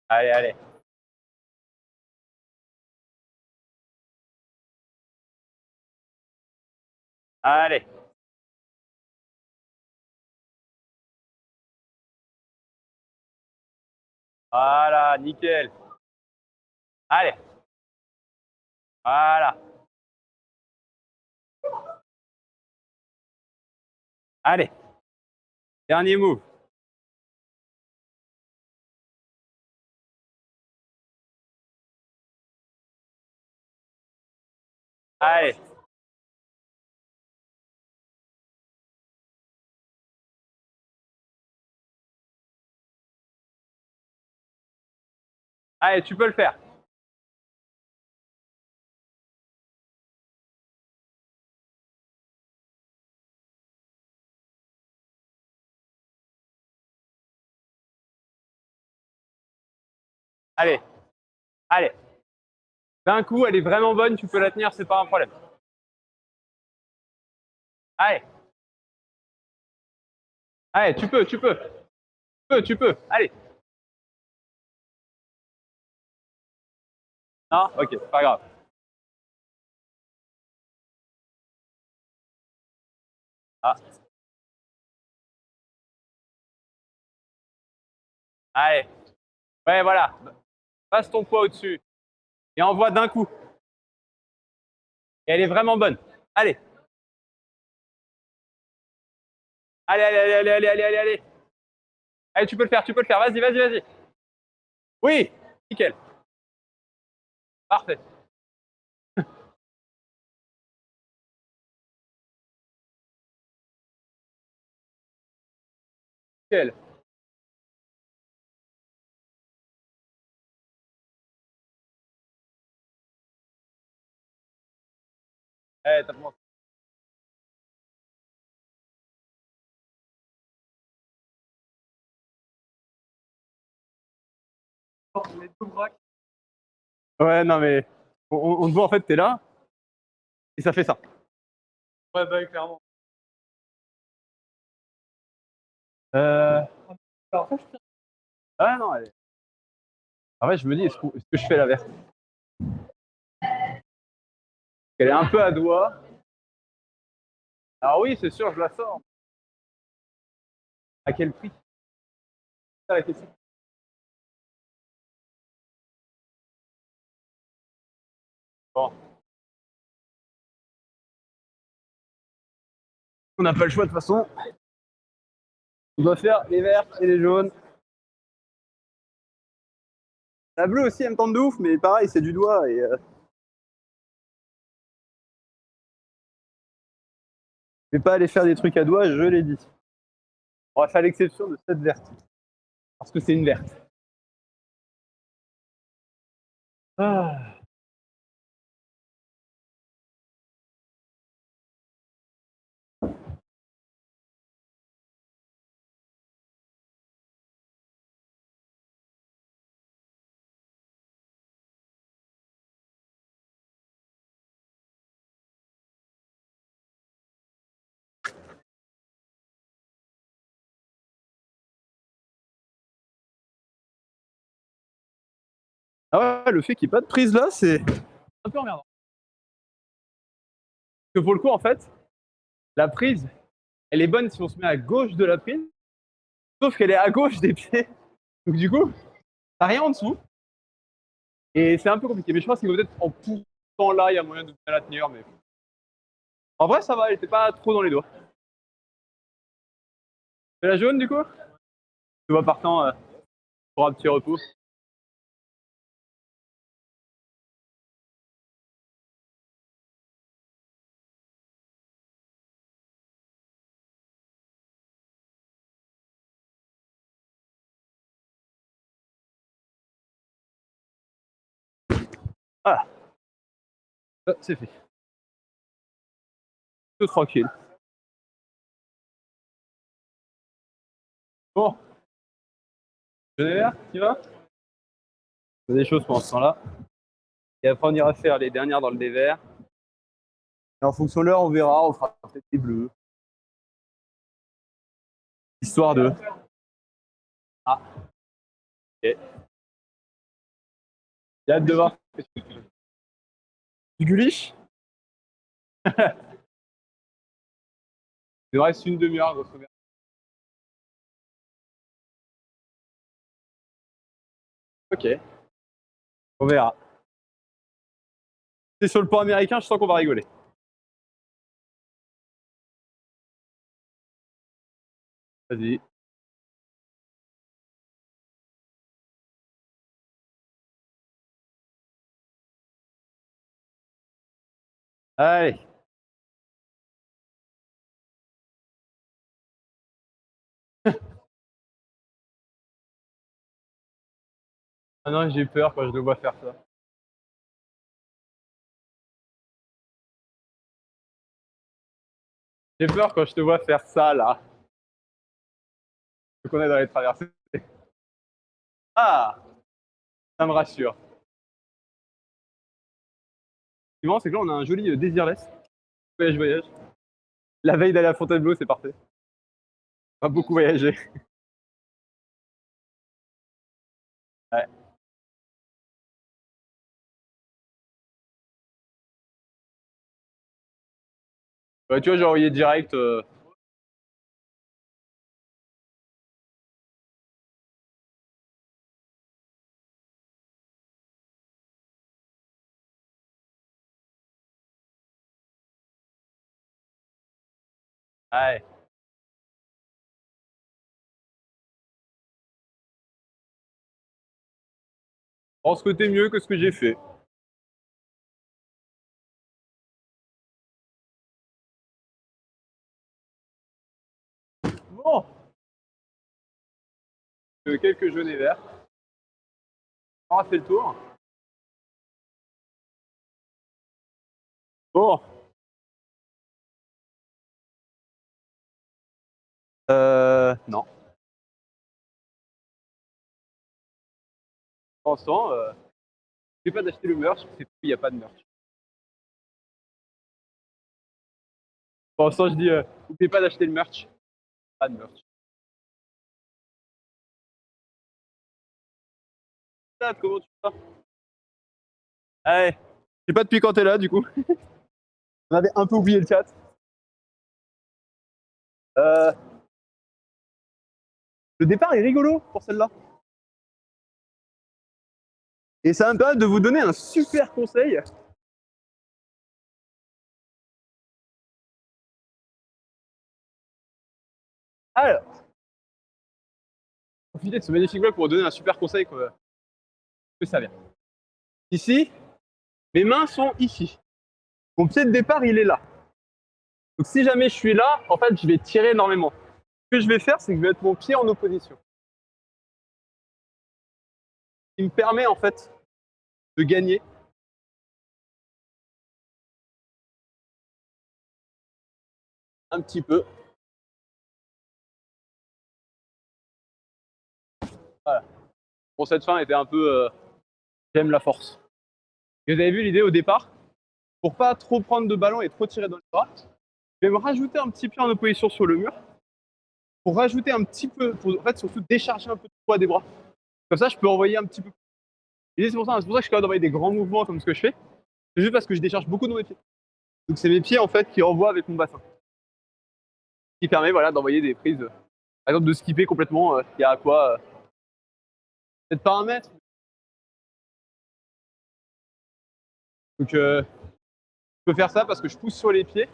A: Allez, allez. Allez. Voilà, nickel. Allez. Voilà. Allez. Dernier move. Allez. Allez, tu peux le faire. Allez. Allez. D'un coup, elle est vraiment bonne, tu peux la tenir, c'est pas un problème. Allez. Allez, tu peux. Tu peux. Allez. Non? Ok, c'est pas grave. Ah. Allez. Ouais, voilà. Passe ton poids au-dessus. Et envoie d'un coup. Et elle est vraiment bonne. Allez. Allez, allez, allez, allez, allez, allez, allez, allez. Allez, tu peux le faire. Vas-y, vas-y, vas-y. Oui, nickel. Parfait. Nickel. Eh, t'as commencé.
B: Les deux bras.
A: Ouais, non, mais on te voit en fait, t'es là et ça fait ça.
B: Ouais, bah, clairement.
A: Euh...
B: Alors, ça, je
A: Ah non, elle est... En fait, je me dis, est-ce que je fais la verte? Elle est un peu à doigt. Alors oui, c'est sûr, je la sors. À quel prix? C'est ça la question. Bon, on n'a pas le choix de toute façon. On doit faire les verts et les jaunes. La bleue aussi, elle me tente de ouf, mais pareil, c'est du doigt et je vais pas aller faire des trucs à doigt, je l'ai dit. On va faire l'exception de cette verte. Parce que c'est une verte. Ah. Ah ouais, le fait qu'il n'y ait pas de prise là, c'est un peu emmerdant. Parce que pour le coup, en fait, la prise, elle est bonne si on se met à gauche de la prise, sauf qu'elle est à gauche des pieds. Donc du coup, t'as rien en dessous. Et c'est un peu compliqué. Mais je pense qu'il faut peut-être en poussant là, il y a moyen de bien la tenir. Mais en vrai, ça va, elle était pas trop dans les doigts. C'est la jaune du coup? Tu vois partant pour un petit repos. Voilà, c'est fait. Tout tranquille. Bon, je vais vers, tu vas? On a des choses pendant ce temps-là. Et après, on ira faire les dernières dans le dévers. Et en fonction de l'heure, on verra, on fera peut-être des bleus. Histoire de. Ah, ok. J'ai hâte de voir. Du Gulich. Il nous reste une demi-heure, grosso modo. Ok, on verra. C'est sur le pont américain, je sens qu'on va rigoler. Vas-y. Allez. Ah non, j'ai peur quand je le vois faire ça. J'ai peur quand je te vois faire ça, là. Qu'on est dans les traversées. Ah, ça me rassure. Ce qui est marrant, c'est que là, on a un joli désirless. Voyage, voyage. La veille d'aller à Fontainebleau, c'est parfait. On va beaucoup voyager. Ouais. Ouais, tu vois, j'ai envoyé direct. Ouais. Je pense que t'es mieux que ce que j'ai fait. Bon. Quelques jaunes et verts. On aura fait le tour. Bon. Non. Pour l'instant, n'oubliez pas d'acheter le merch, c'est tout, il n'y a pas de merch. Pour l'instant, je dis, n'oubliez pas d'acheter le merch, pas de merch. Comment tu vas? Allez, je sais pas depuis quand t'es là, du coup. On avait un peu oublié le chat. Euh, le départ est rigolo pour celle-là. Et ça va me permettre de vous donner un super conseil. Alors, profitez de ce magnifique vlog pour vous donner un super conseil que ça vient. Ici, mes mains sont ici. Mon pied de départ, il est là. Donc si jamais je suis là, en fait, je vais tirer énormément. Ce que je vais faire, c'est que je vais mettre mon pied en opposition. Ce qui me permet, en fait, de gagner. Un petit peu. Voilà. Bon, cette fin était un peu... j'aime la force. Et vous avez vu l'idée au départ, pour pas trop prendre de ballon et trop tirer dans les bras, je vais me rajouter un petit pied en opposition sur le mur, pour rajouter un petit peu, pour en fait surtout décharger un peu de poids des bras. Comme ça, je peux envoyer un petit peu. L'idée, c'est pour ça que je suis capable d'envoyer des grands mouvements comme ce que je fais. C'est juste parce que je décharge beaucoup dans mes pieds. Donc c'est mes pieds en fait qui envoient avec mon bassin. Ce qui permet voilà, d'envoyer des prises, par exemple de skipper complètement, il y a à quoi peut-être pas 1 mètre. Donc je peux faire ça parce que je pousse sur les pieds.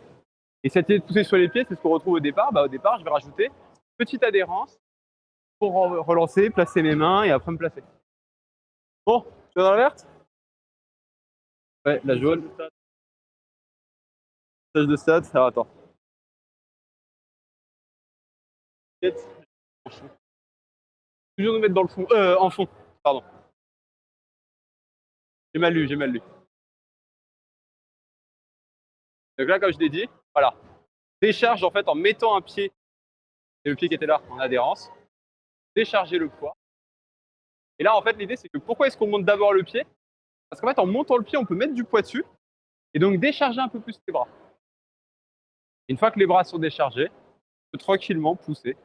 A: Et cette idée de pousser sur les pieds, c'est ce qu'on retrouve au départ. Au départ, je vais rajouter une petite adhérence pour relancer, placer mes mains et après me placer. Bon, tu vas dans la verte? Ouais, la jaune. Stage de stats. Alors attends. Toujours nous mettre dans le fond. En fond, pardon. J'ai mal lu, j'ai mal lu. Donc là, comme je l'ai dit, voilà. Décharge en fait en mettant un pied, et le pied qui était là en adhérence, décharger le poids. Et là, en fait, l'idée, c'est que pourquoi est-ce qu'on monte d'abord le pied? Parce qu'en fait, en montant le pied, on peut mettre du poids dessus et donc décharger un peu plus les bras. Une fois que les bras sont déchargés, on peut tranquillement pousser.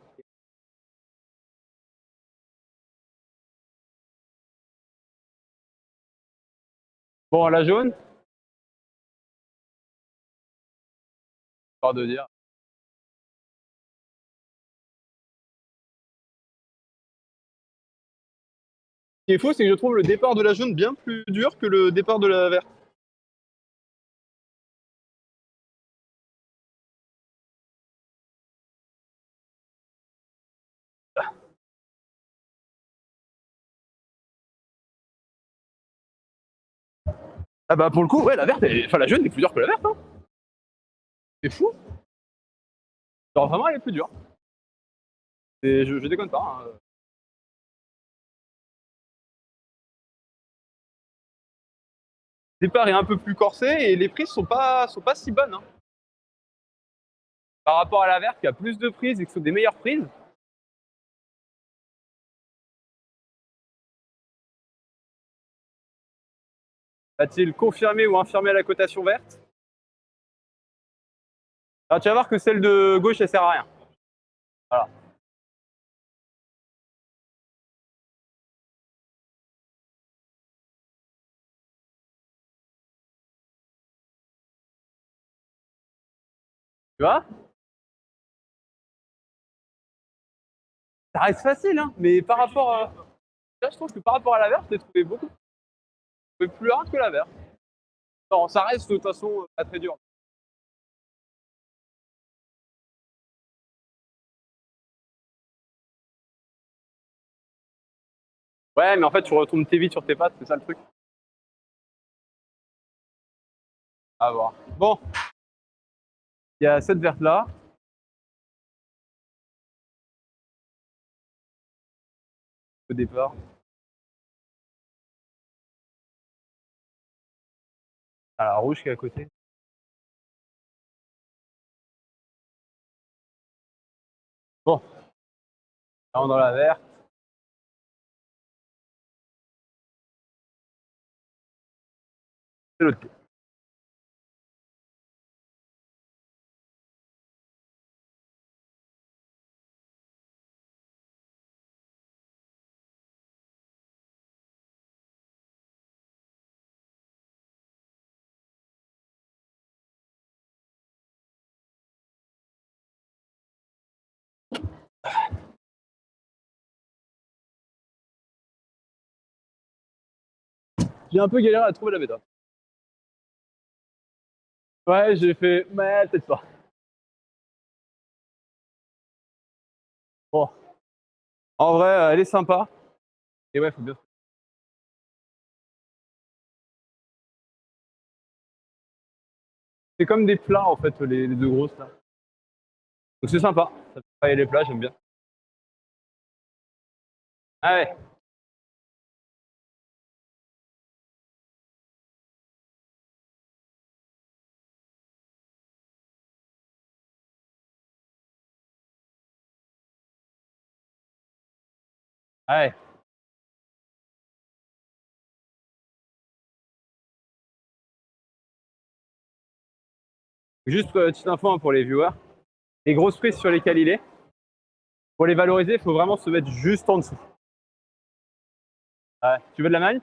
A: Bon, la jaune, histoire de dire. Ce qui est faux, c'est que je trouve le départ de la jaune bien plus dur que le départ de la verte. Ah bah pour le coup, ouais, enfin la jaune est plus dure que la verte. Hein. C'est fou. Genre vraiment, elle est plus dure. Je déconne pas. Hein. Le départ est un peu plus corsé et les prises sont pas si bonnes. Hein. Par rapport à la verte qui a plus de prises et qui sont des meilleures prises. Va-t-il confirmer ou infirmer la cotation verte? Alors, tu vas voir que celle de gauche, elle sert à rien. Voilà. Tu vois? Ça reste facile, hein, mais par rapport à. Là, je trouve que par rapport à la verte, j'ai trouvé beaucoup plus hard que la verte. Non, ça reste de toute façon pas très dur. Ouais, mais en fait, tu retombes tes vite sur tes pattes, c'est ça le truc. À voir. Bon, il y a cette verte là. Au départ. À la rouge qui est à côté. Bon, là on est dans la verte. C'est l'autre côté. J'ai un peu galéré à trouver la bêta. Ouais, j'ai fait, mais peut-être pas. Bon, en vrai, elle est sympa. Et ouais, faut bien. C'est comme des plats en fait, les deux grosses là. Donc c'est sympa. Ça fait travailler les plats, j'aime bien. Ah ouais. Ah ouais. Juste petite info hein, pour les viewers. Les grosses prises sur lesquelles il est, pour les valoriser, il faut vraiment se mettre juste en dessous. Ouais. Tu veux de la maille?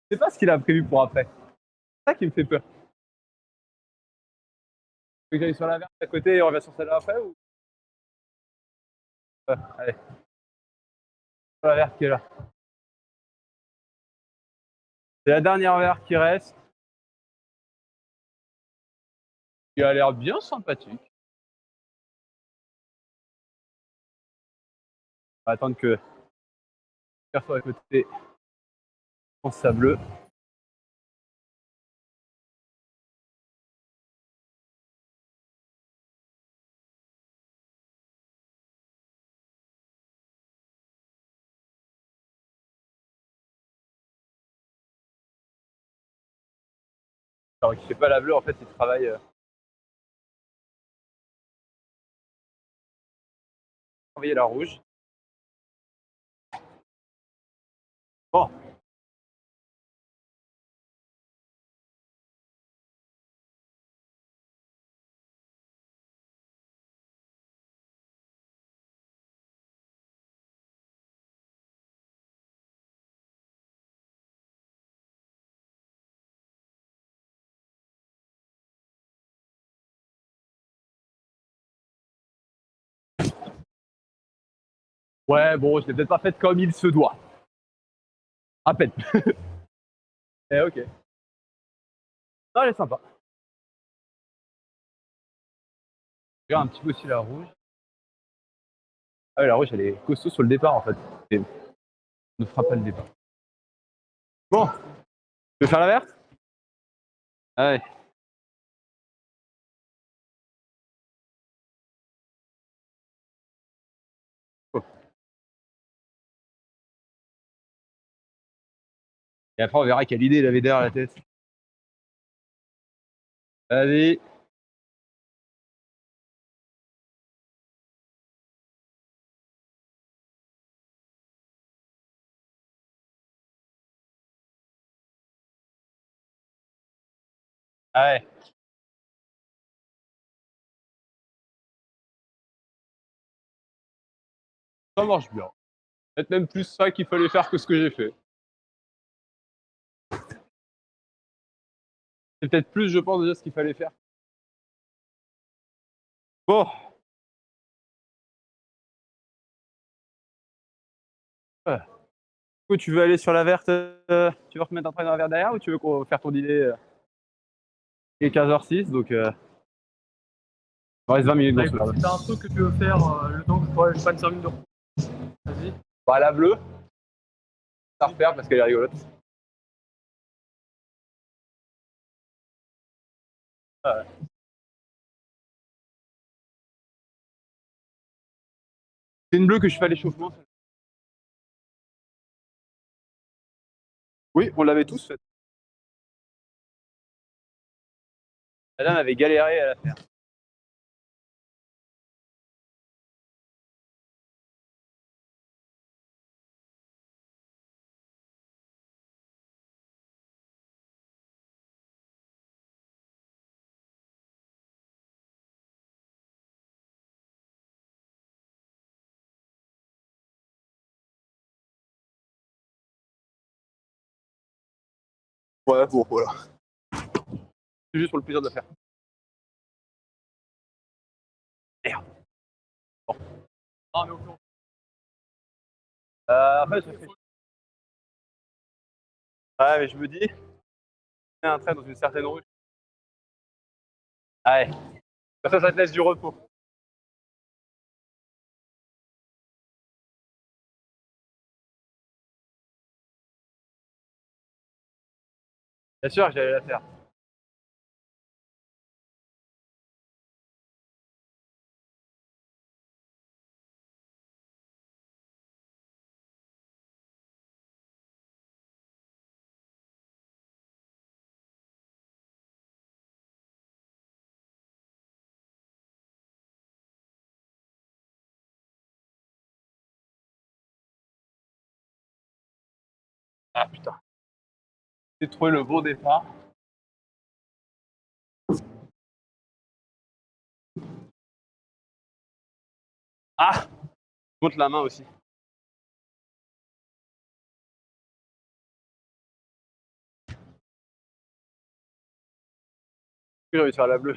A: Je sais pas ce qu'il a prévu pour après. C'est ça qui me fait peur. Tu veux que j'aille sur la verte à côté et on revient sur celle-là après ou... Allez, sur la verte qui est là. C'est la dernière verte qui reste. Qui a l'air bien sympathique. On va attendre que faire sur la côté en sableux. Alors qui fait pas la bleue, en fait, il travaille. Travailler la rouge. Bon, Ouais, bon, je l'ai peut-être pas faite comme il se doit. À peine. Eh, ok. Non, elle est sympa. Je regarde un petit peu aussi la rouge. Ah ouais, la rouge, elle est costaud sur le départ, en fait. Et on ne fera pas le départ. Bon, tu veux faire la verte? Allez. Oh. Et après, on verra quelle idée il avait derrière la tête. Vas-y. Allez. Ça marche bien. Peut-être même plus ça qu'il fallait faire que ce que j'ai fait. C'est peut-être plus, je pense, déjà ce qu'il fallait faire. Bon. Du coup, tu veux aller sur la verte, tu veux remettre un train dans la verte derrière ou tu veux qu'on faire ton dîner il est 15h06, donc il reste 20 minutes dans ce
B: Écoute, si t'as un truc que tu veux faire, le temps que je prenne 5 minutes de repos. Vas-y.
A: Bah, la bleue, ça repère parce qu'elle est rigolote. Ouais. C'est une bleue que je fais à l'échauffement. Oui, on l'avait tous faite. La dame avait galéré à la faire. Ouais, bon, voilà. C'est juste pour le plaisir de la faire. Merde. Bon.
B: Ah, mais au fond.
A: Après, je réfléchis. Ouais, mais je me dis, c'est un trait dans une certaine rue. Ouais. Ça te laisse du repos. Bien sûr que j'allais la faire. Ah putain. J'ai trouvé le bon départ. Ah! Je monte la main aussi. J'ai envie de faire la bleue.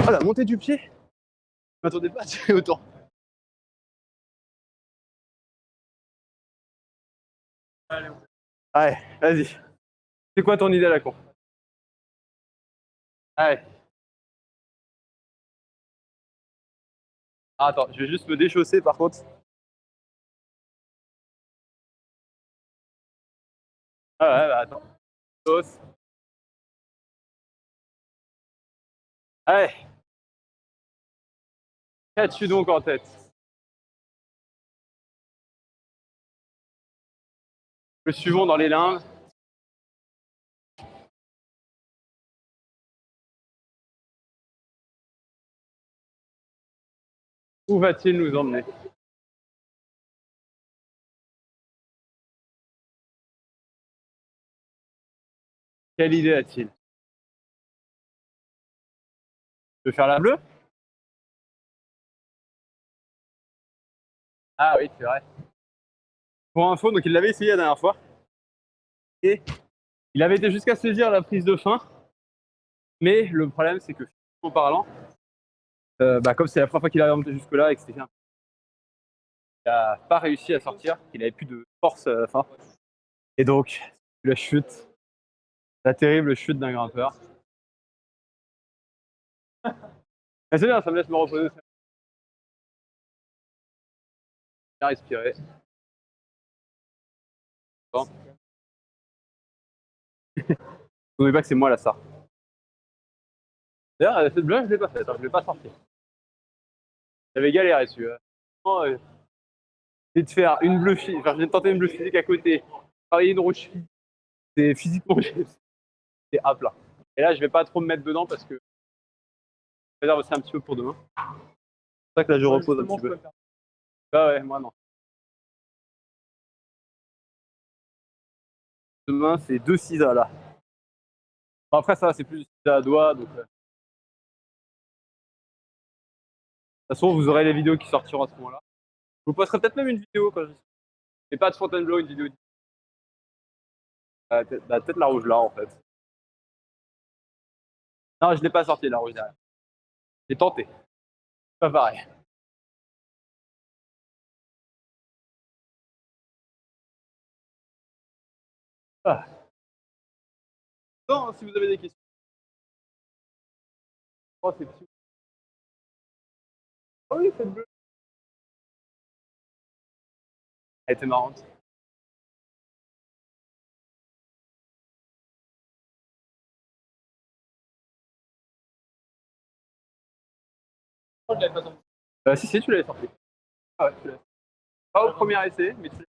A: Ah, la montée du pied? Je m'attendais pas à tirer autant.
B: Allez,
A: Allez, vas-y. C'est quoi ton idée à la con? Allez. Ah, attends, je vais juste me déchausser par contre. Ah ouais, bah attends. Sauce. Allez, qu'as-tu donc en tête? Le suivant dans les limbes. Où va-t-il nous emmener? Quelle idée a-t-il? Tu veux faire la bleue? Ah oui, c'est vrai. Pour info, donc il l'avait essayé la dernière fois. Et il avait été jusqu'à saisir la prise de fin. Mais le problème, c'est que physiquement parlant, comme c'est la première fois qu'il avait remonté jusque-là et que c'était il n'a pas réussi à sortir, il avait plus de force à la fin. Et donc, la chute, la terrible chute d'un grimpeur. Mais c'est bien, ça me laisse me reposer, bien respirer. Bon. N'oubliez pas que c'est moi la star. D'ailleurs, cette blague, je ne l'ai pas faite, hein, je ne l'ai pas sortie. J'avais galéré dessus. C'est de faire une bleue physique, enfin, je viens de tenter une bleue physique à côté, travailler une rouge physique, c'est physiquement, c'est à plat. Et là, je vais pas trop me mettre dedans parce que je réserve aussi un petit peu pour demain. C'est pour ça que là, je repose un petit peu. Ah ouais, moi non. Demain, c'est 2 CISA là. Bon, après, ça, c'est plus du CISA à doigts. Donc, de toute façon, vous aurez les vidéos qui sortiront à ce moment-là. Je vous posterai peut-être même une vidéo quand je. Mais pas de Fontainebleau, une vidéo. Peut-être la rouge là en fait. Non, je l'ai pas sorti la rouge derrière. J'ai tenté. Pas pareil. Ah. Non, si vous avez des questions. Oh, c'est petit. Oh oui, cette bleue. Elle était marrante. Oh, je l'avais pas sorti. Si, tu l'avais sorti. Ah ouais, tu l'avais. Pas au premier essai, mais tu l'avais.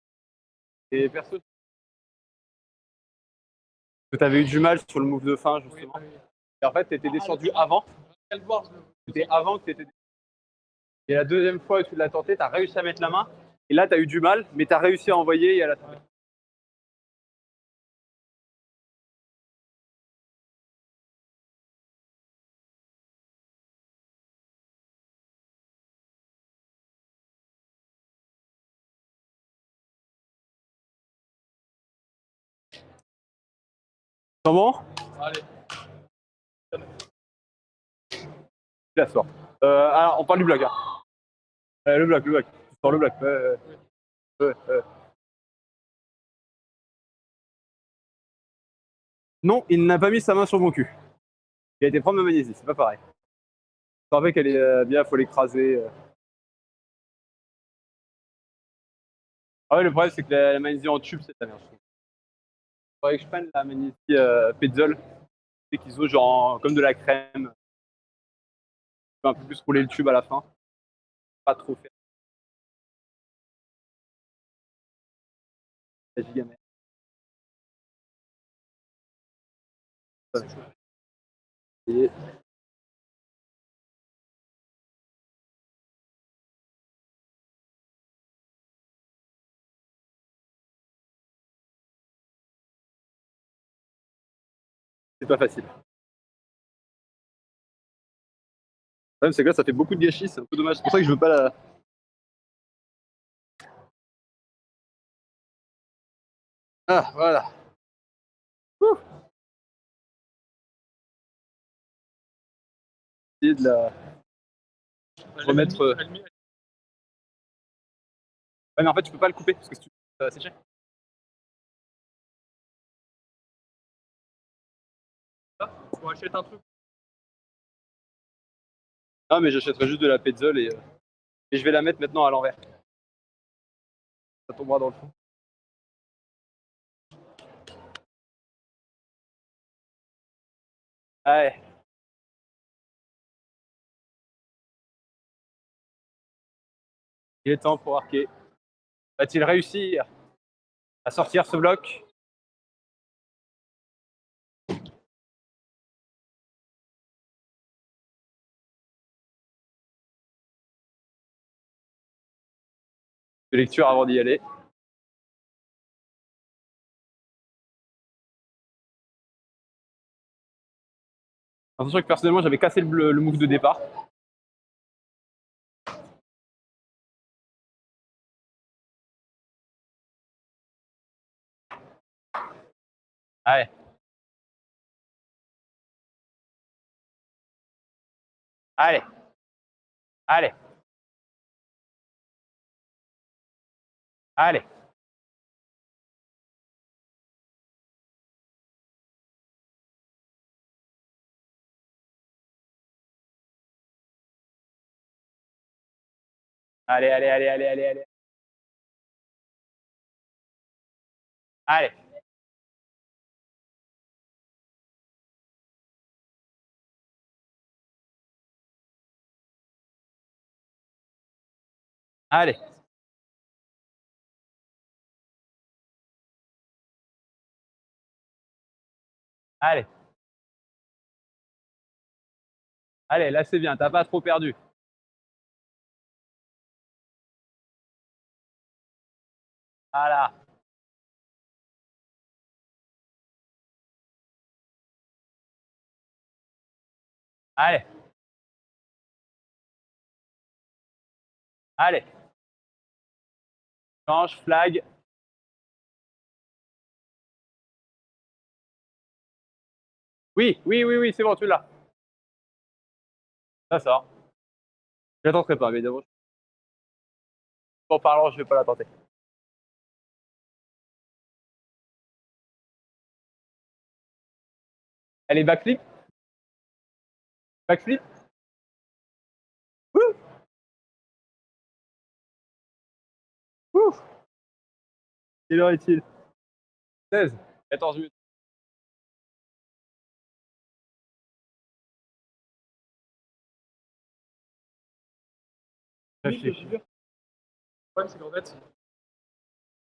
A: Et perso, tu avais eu du mal sur le move de fin, justement. Et en fait, tu étais descendu avant. C'était avant que tu étais. Et la deuxième fois où tu l'as tenté, tu as réussi à mettre la main. Et là, tu as eu du mal, mais tu as réussi à envoyer et à la tenter. Comment? Allez. La sort. Alors, on parle du blague. Hein. Le blague, le blague. Tu sors le blague. Non, il n'a pas mis sa main sur mon cul. Il a été prendre ma magnésie, c'est pas pareil. Je rappelle qu'elle est bien, il faut l'écraser. Ah ouais, le problème, c'est que la magnésie en tube, c'est de la merde. Il faudrait que je prenne la magnésie Petzol, et qu'ils ont genre comme de la crème. Un peu plus rouler le tube à la fin. Pas trop faire la gigamère. Et c'est pas facile. Le problème, c'est que là, ça fait beaucoup de gâchis, c'est un peu dommage. C'est pour ça que je veux pas la. Ah, voilà. Ouh. Essayer de la remettre. Ouais, mais en fait, tu peux pas le couper parce que si tu ça va sécher.
B: On achète un truc.
A: Ah, mais j'achèterai juste de la Petzol et je vais la mettre maintenant à l'envers. Ça tombera dans le fond. Ah ouais. Il est temps pour arquer. Va-t-il réussir à sortir ce bloc? de lecture avant d'y aller. Attention que personnellement, j'avais cassé le move de départ. Allez. Allez. Allez. Allez. Allez, allez, allez, allez, allez, allez. Allez. Allez. Allez. Allez, là c'est bien, t'as pas trop perdu. Voilà. Allez. Allez. Change, flag. Oui, oui, oui, oui, c'est bon, tu l'as. Ça sort. Je la tenterai pas, évidemment. En parlant, je vais pas la tenter. Elle est backflip. Backflip. Ouh. Ouh. Quelle heure est-il? 16. 14 minutes. Réfléchis.
B: Le problème, c'est qu'en fait,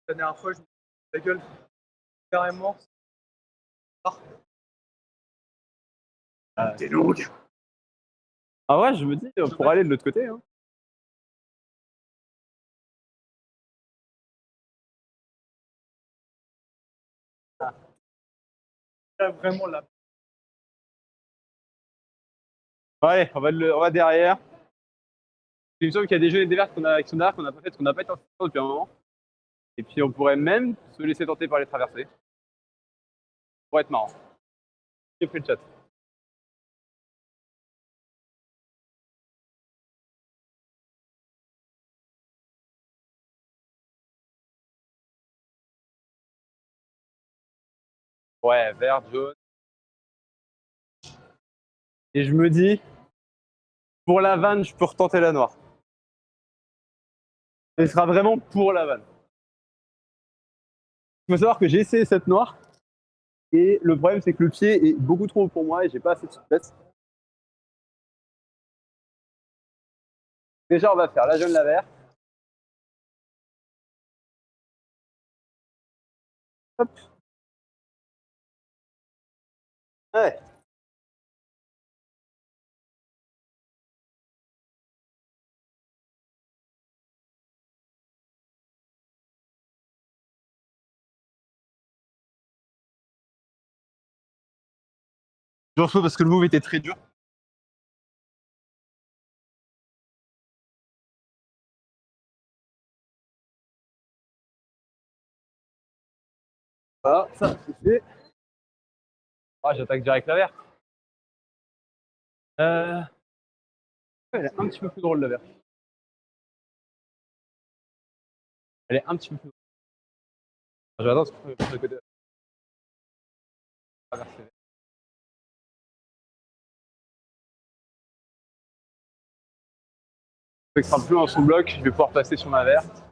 B: la dernière fois, je me suis la gueule carrément.
A: T'es longue. Ah ouais, je me dis, pour aller de l'autre côté. Hein.
B: Là, vraiment, là.
A: Ouais, on va derrière. Il me semble qu'il y a des jeux dévertes qui sont derrière qu'on n'a pas fait, qu'on n'a pas été en situation depuis un moment. Et puis on pourrait même se laisser tenter par les traversées. Ça pourrait être marrant. J'ai pris le chat. Ouais, vert, jaune. Et je me dis, pour la vanne, je peux retenter la noire. Et ce sera vraiment pour la vanne. Il faut savoir que j'ai essayé cette noire. Et le problème, c'est que le pied est beaucoup trop haut pour moi et j'ai pas assez de souplesse. Déjà, on va faire la jaune, la vert. Hop. Ouais. Je reçois parce que le move était très dur. Voilà, ça, c'est fait. Ah, j'attaque direct la verte. Elle est un petit peu plus drôle, la verte. Elle est un petit peu plus drôle. Je vais attendre ce qu'on peut de côté. Traverser. Il sera plus dans son bloc, je vais pouvoir passer sur ma verte.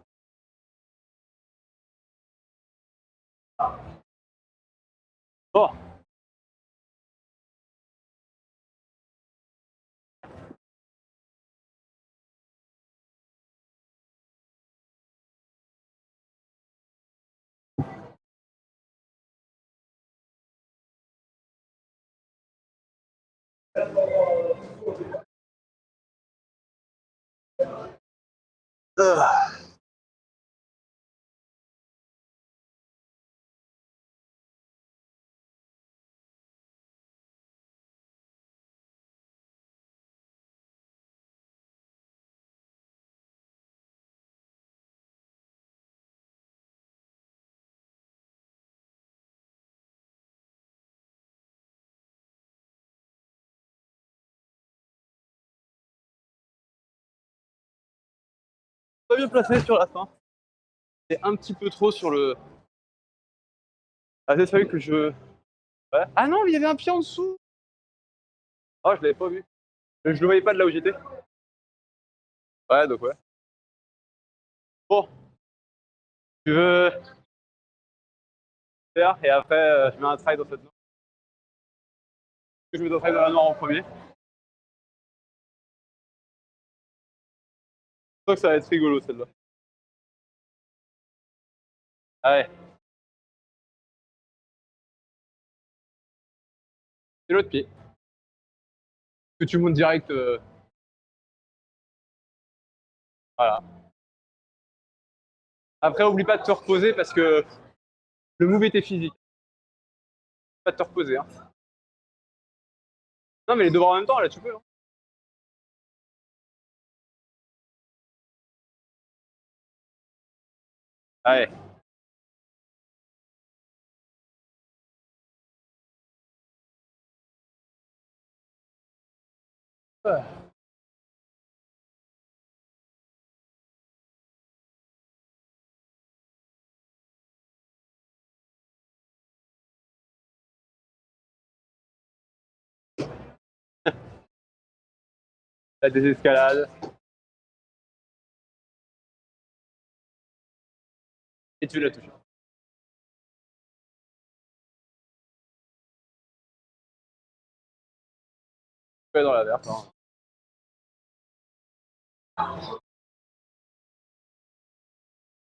A: Oh. Pas bien placé sur la fin. C'est un petit peu trop sur le. Ah, c'est vrai que je. Ouais. Ah non, mais il y avait un pied en dessous. Ah, je l'avais pas vu. Je le voyais pas de là où j'étais. Ouais, donc ouais. Bon, tu veux faire et après je mets un try dans cette noire. Je mets un try dans la noire en premier. Je crois que ça va être rigolo celle-là. Ah ouais, c'est l'autre pied. Que tu montes direct. Voilà. Après, oublie pas de te reposer parce que le move était physique. Pas de te reposer. Hein. Non, mais les deux bras en même temps, là, tu peux. Hein. Ah ouais. La désescalade. Et tu l'as touché. Ouais, dans la verte. Hein.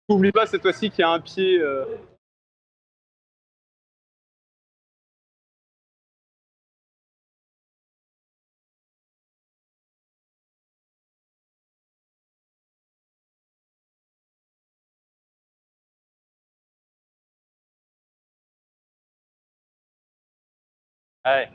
A: Oublie pas cette fois-ci qu'il y a un pied. Ah ouais.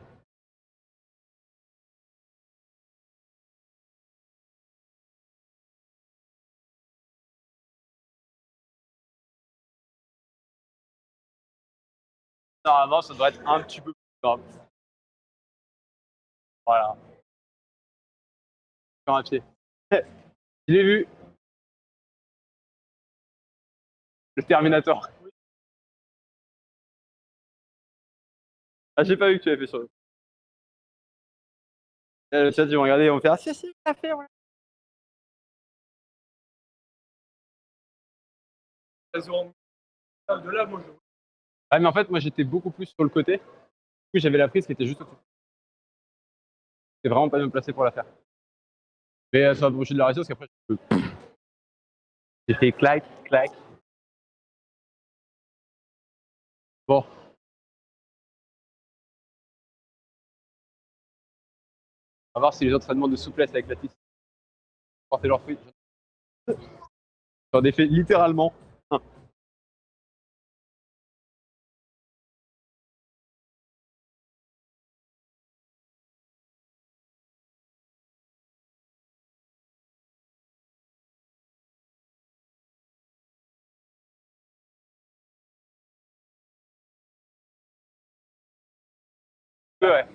A: Normalement, ça devrait être un petit peu plus grave. Voilà. Sur un pied. Je l'ai vu, le Terminator. Ah, j'ai pas vu que tu avais fait sur le. Le chat, ils vont regarder et vont faire ah, si, si, il a fait, ouais.
B: De là, moi, je.
A: Ah, mais en fait, moi, j'étais beaucoup plus sur le côté. Du coup, j'avais la prise qui était juste au-dessus. C'était vraiment pas bien placé pour la faire. Mais ça va bouger de la réseau parce qu'après, j'ai fait clac, clac. Bon, on va voir si les entraînements de souplesse avec la piste portent leurs fruits. J'en ai fait littéralement un. Ouais.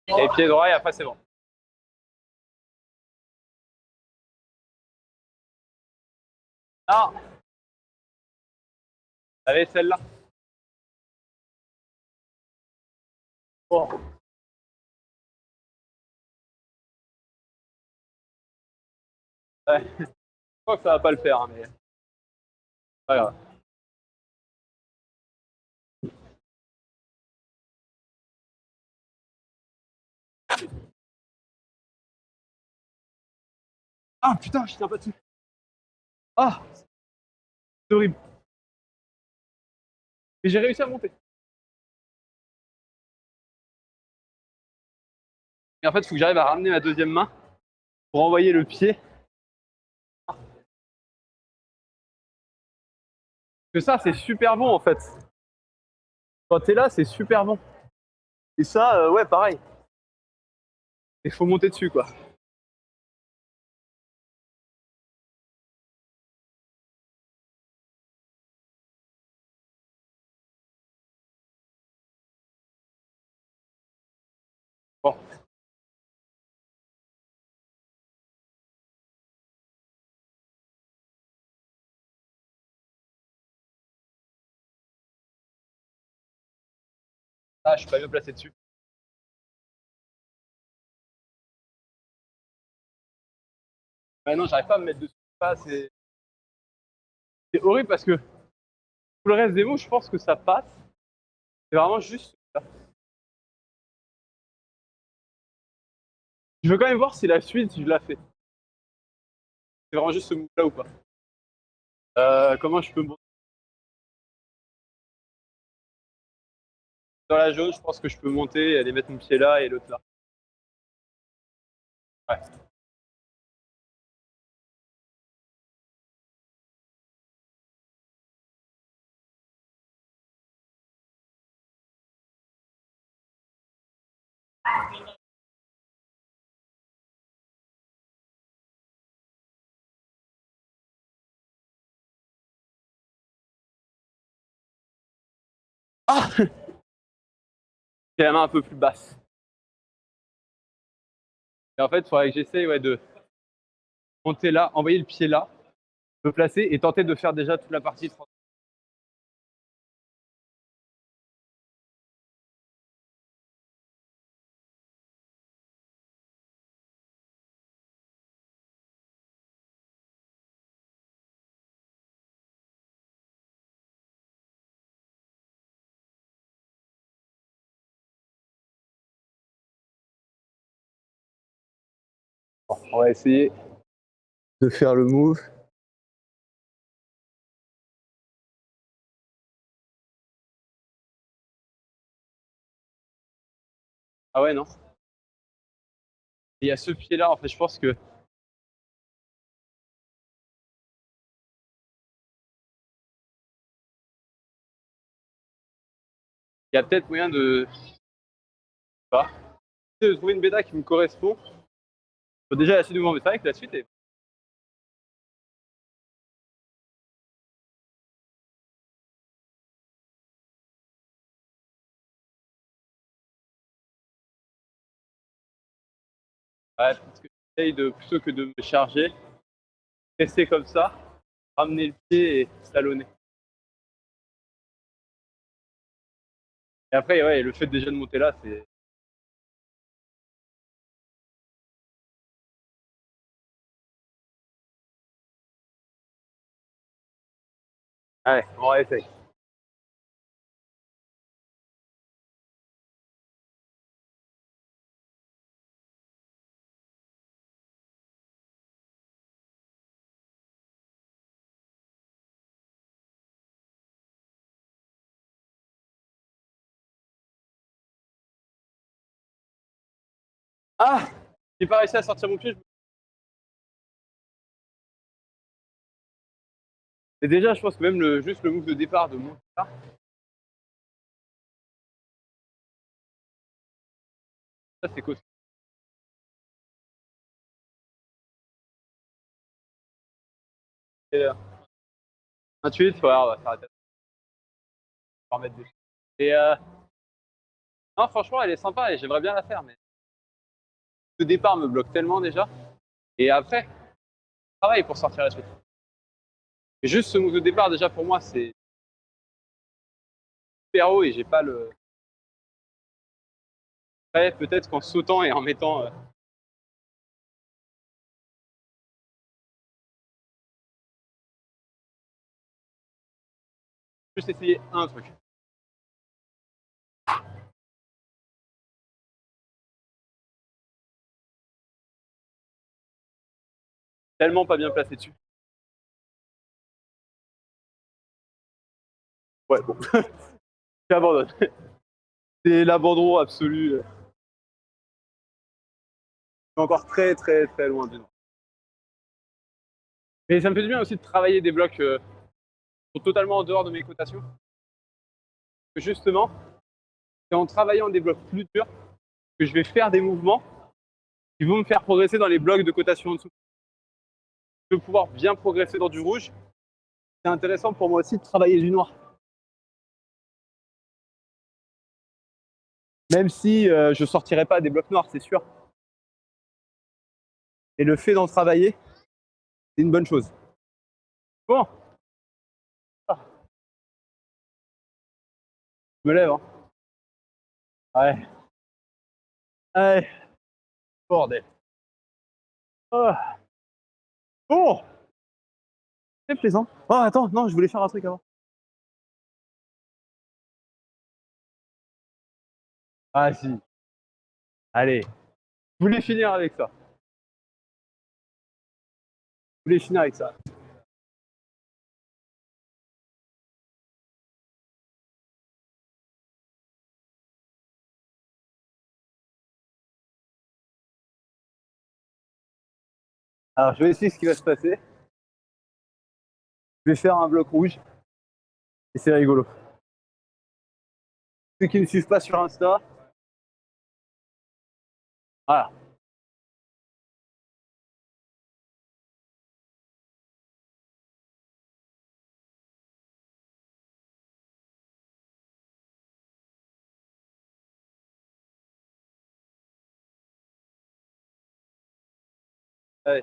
A: Et pied droit et après, c'est bon. Ah, t'avais celle-là. Bon. Ouais. Je crois que ça va pas le faire, hein, mais pas grave. Ah putain, je tiens pas dessus. Ah, c'est horrible. Mais j'ai réussi à monter. Et en fait, il faut que j'arrive à ramener ma deuxième main pour envoyer le pied. Que ça, c'est super bon en fait. Quand t'es là, c'est super bon. Et ça, ouais, pareil. Il faut monter dessus, quoi. Bon. Ah, je suis pas mieux placé dessus. Ouais, non, j'arrive pas à me mettre dessus. Ah, c'est horrible parce que tout le reste des mots, je pense que ça passe. C'est vraiment juste ça. Je veux quand même voir si la suite, je la fais. C'est vraiment juste ce move-là ou pas. Comment je peux monter dans la jaune? Je pense que je peux monter et aller mettre mon pied là et l'autre là. Ouais. Ah, j'ai la main un peu plus basse. Et en fait, il faudrait que j'essaye de monter là, envoyer le pied là, me placer et tenter de faire déjà toute la partie. Bon, on va essayer de faire le move. Ah ouais, non. Et il y a ce pied là, en fait, je pense que il y a peut-être moyen de, pas, de trouver une bêta qui me correspond. Faut déjà la suite du mouvement, mais c'est vrai que la suite est. Ouais, parce que j'essaye de, plutôt que de me charger, rester comme ça, ramener le pied et talonner. Et après, ouais, le fait déjà de monter là, c'est. Ouais, on va essayer. Ah, j'ai pas réussi à sortir mon pied. Et déjà, je pense que même juste le move de départ de monter là, ça c'est costaud. 28, ouais, on va s'arrêter. On va remettre dessus. Et non, franchement, elle est sympa et j'aimerais bien la faire, mais le départ me bloque tellement déjà. Et après, travail pour sortir la suite. Et juste ce move de départ, déjà pour moi, c'est super haut et j'ai pas le. Ouais, peut-être qu'en sautant et en mettant. Juste essayer un truc. Tellement pas bien placé dessus. Ouais, bon. J'abandonne. C'est l'abandon absolu. Je suis encore très très très loin du nom. Mais ça me fait du bien aussi de travailler des blocs qui sont totalement en dehors de mes cotations. Justement, c'est en travaillant des blocs plus durs que je vais faire des mouvements qui vont me faire progresser dans les blocs de cotation en dessous. Je vais pouvoir bien progresser dans du rouge. C'est intéressant pour moi aussi de travailler du noir. Même si je sortirai pas des blocs noirs, c'est sûr. Et le fait d'en travailler, c'est une bonne chose. Bon. Ah. Je me lève, hein. Ouais. Ouais. Bordel. Ah. Bon. C'est plaisant. Oh, attends, non, je voulais faire un truc avant. Ah, si. Allez. Je voulais finir avec ça. Je voulais finir avec ça. Alors, je vais essayer ce qui va se passer. Je vais faire un bloc rouge. Et c'est rigolo. Ceux qui ne me suivent pas sur Insta, voilà. Allez.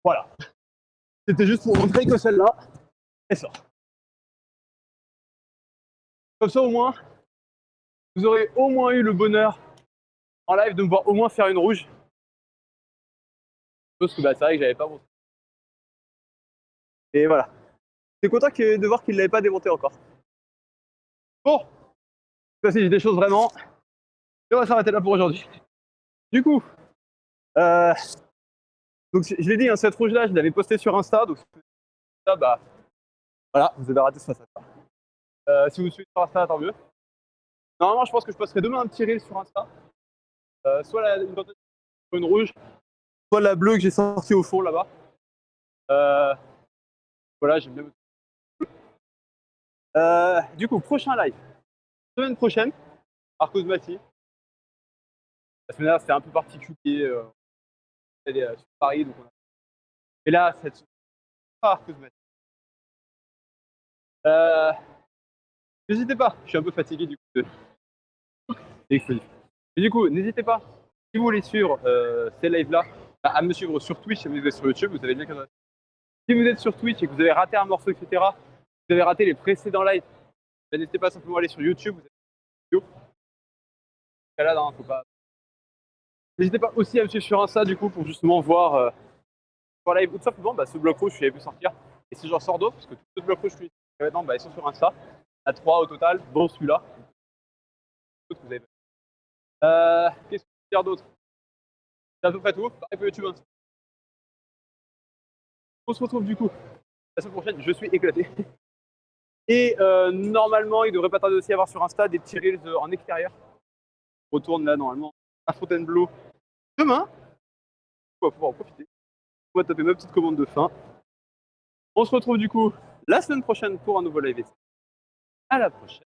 A: Voilà. C'était juste pour montrer que celle-là, elle sort. Comme ça, au moins, vous aurez au moins eu le bonheur en live de me voir au moins faire une rouge. Parce que bah, c'est vrai que j'avais pas monté. Et voilà. J'étais content de voir qu'il ne l'avait pas démonté encore. Bon, ça c'est des choses vraiment. Et on va s'arrêter là pour aujourd'hui. Du coup, donc je l'ai dit, hein, cette rouge là, je l'avais postée sur Insta. Donc ça, bah voilà, vous avez raté ce face à ça. Si vous me suivez sur Insta, tant mieux. Normalement, je pense que je posterai demain un petit reel sur Insta. Soit une tentative sur une rouge, soit la bleue que j'ai sortie au fond là-bas. Voilà, j'aime bien. Du coup, prochain live. Semaine prochaine, Arcos Mati. La semaine dernière, c'était un peu particulier. Elle est sur Paris. Donc Et là, cette semaine, Arcos Mati. N'hésitez pas, je suis un peu fatigué du coup. Et du coup, n'hésitez pas, si vous voulez suivre ces lives-là, à me suivre sur Twitch. Si vous êtes sur YouTube, vous avez bien qu'à. Si vous êtes sur Twitch et que vous avez raté un morceau, etc., vous avez raté les précédents lives, n'hésitez pas simplement à aller sur YouTube. Vous avez une vidéo. Là, non, faut pas. N'hésitez pas aussi à me suivre sur Insta du coup pour justement voir live ou tout simplement ce bloc rouge, je l'avais vu sortir. Et si j'en sors d'autres, parce que tous les blocs rouges que je suis maintenant, ils sont sur Insta. À 3 au total, dont celui-là. Qu'est-ce que je peux dire d'autre? C'est à peu près tout. Pareil pour YouTube. Hein. On se retrouve du coup la semaine prochaine. Je suis éclaté. Et normalement, il devrait pas tarder aussi à avoir sur Insta des petits reels en extérieur. On retourne là normalement à Fontainebleau demain. On va pouvoir en profiter. On va taper ma petite commande de fin. On se retrouve du coup la semaine prochaine pour un nouveau live. À la prochaine.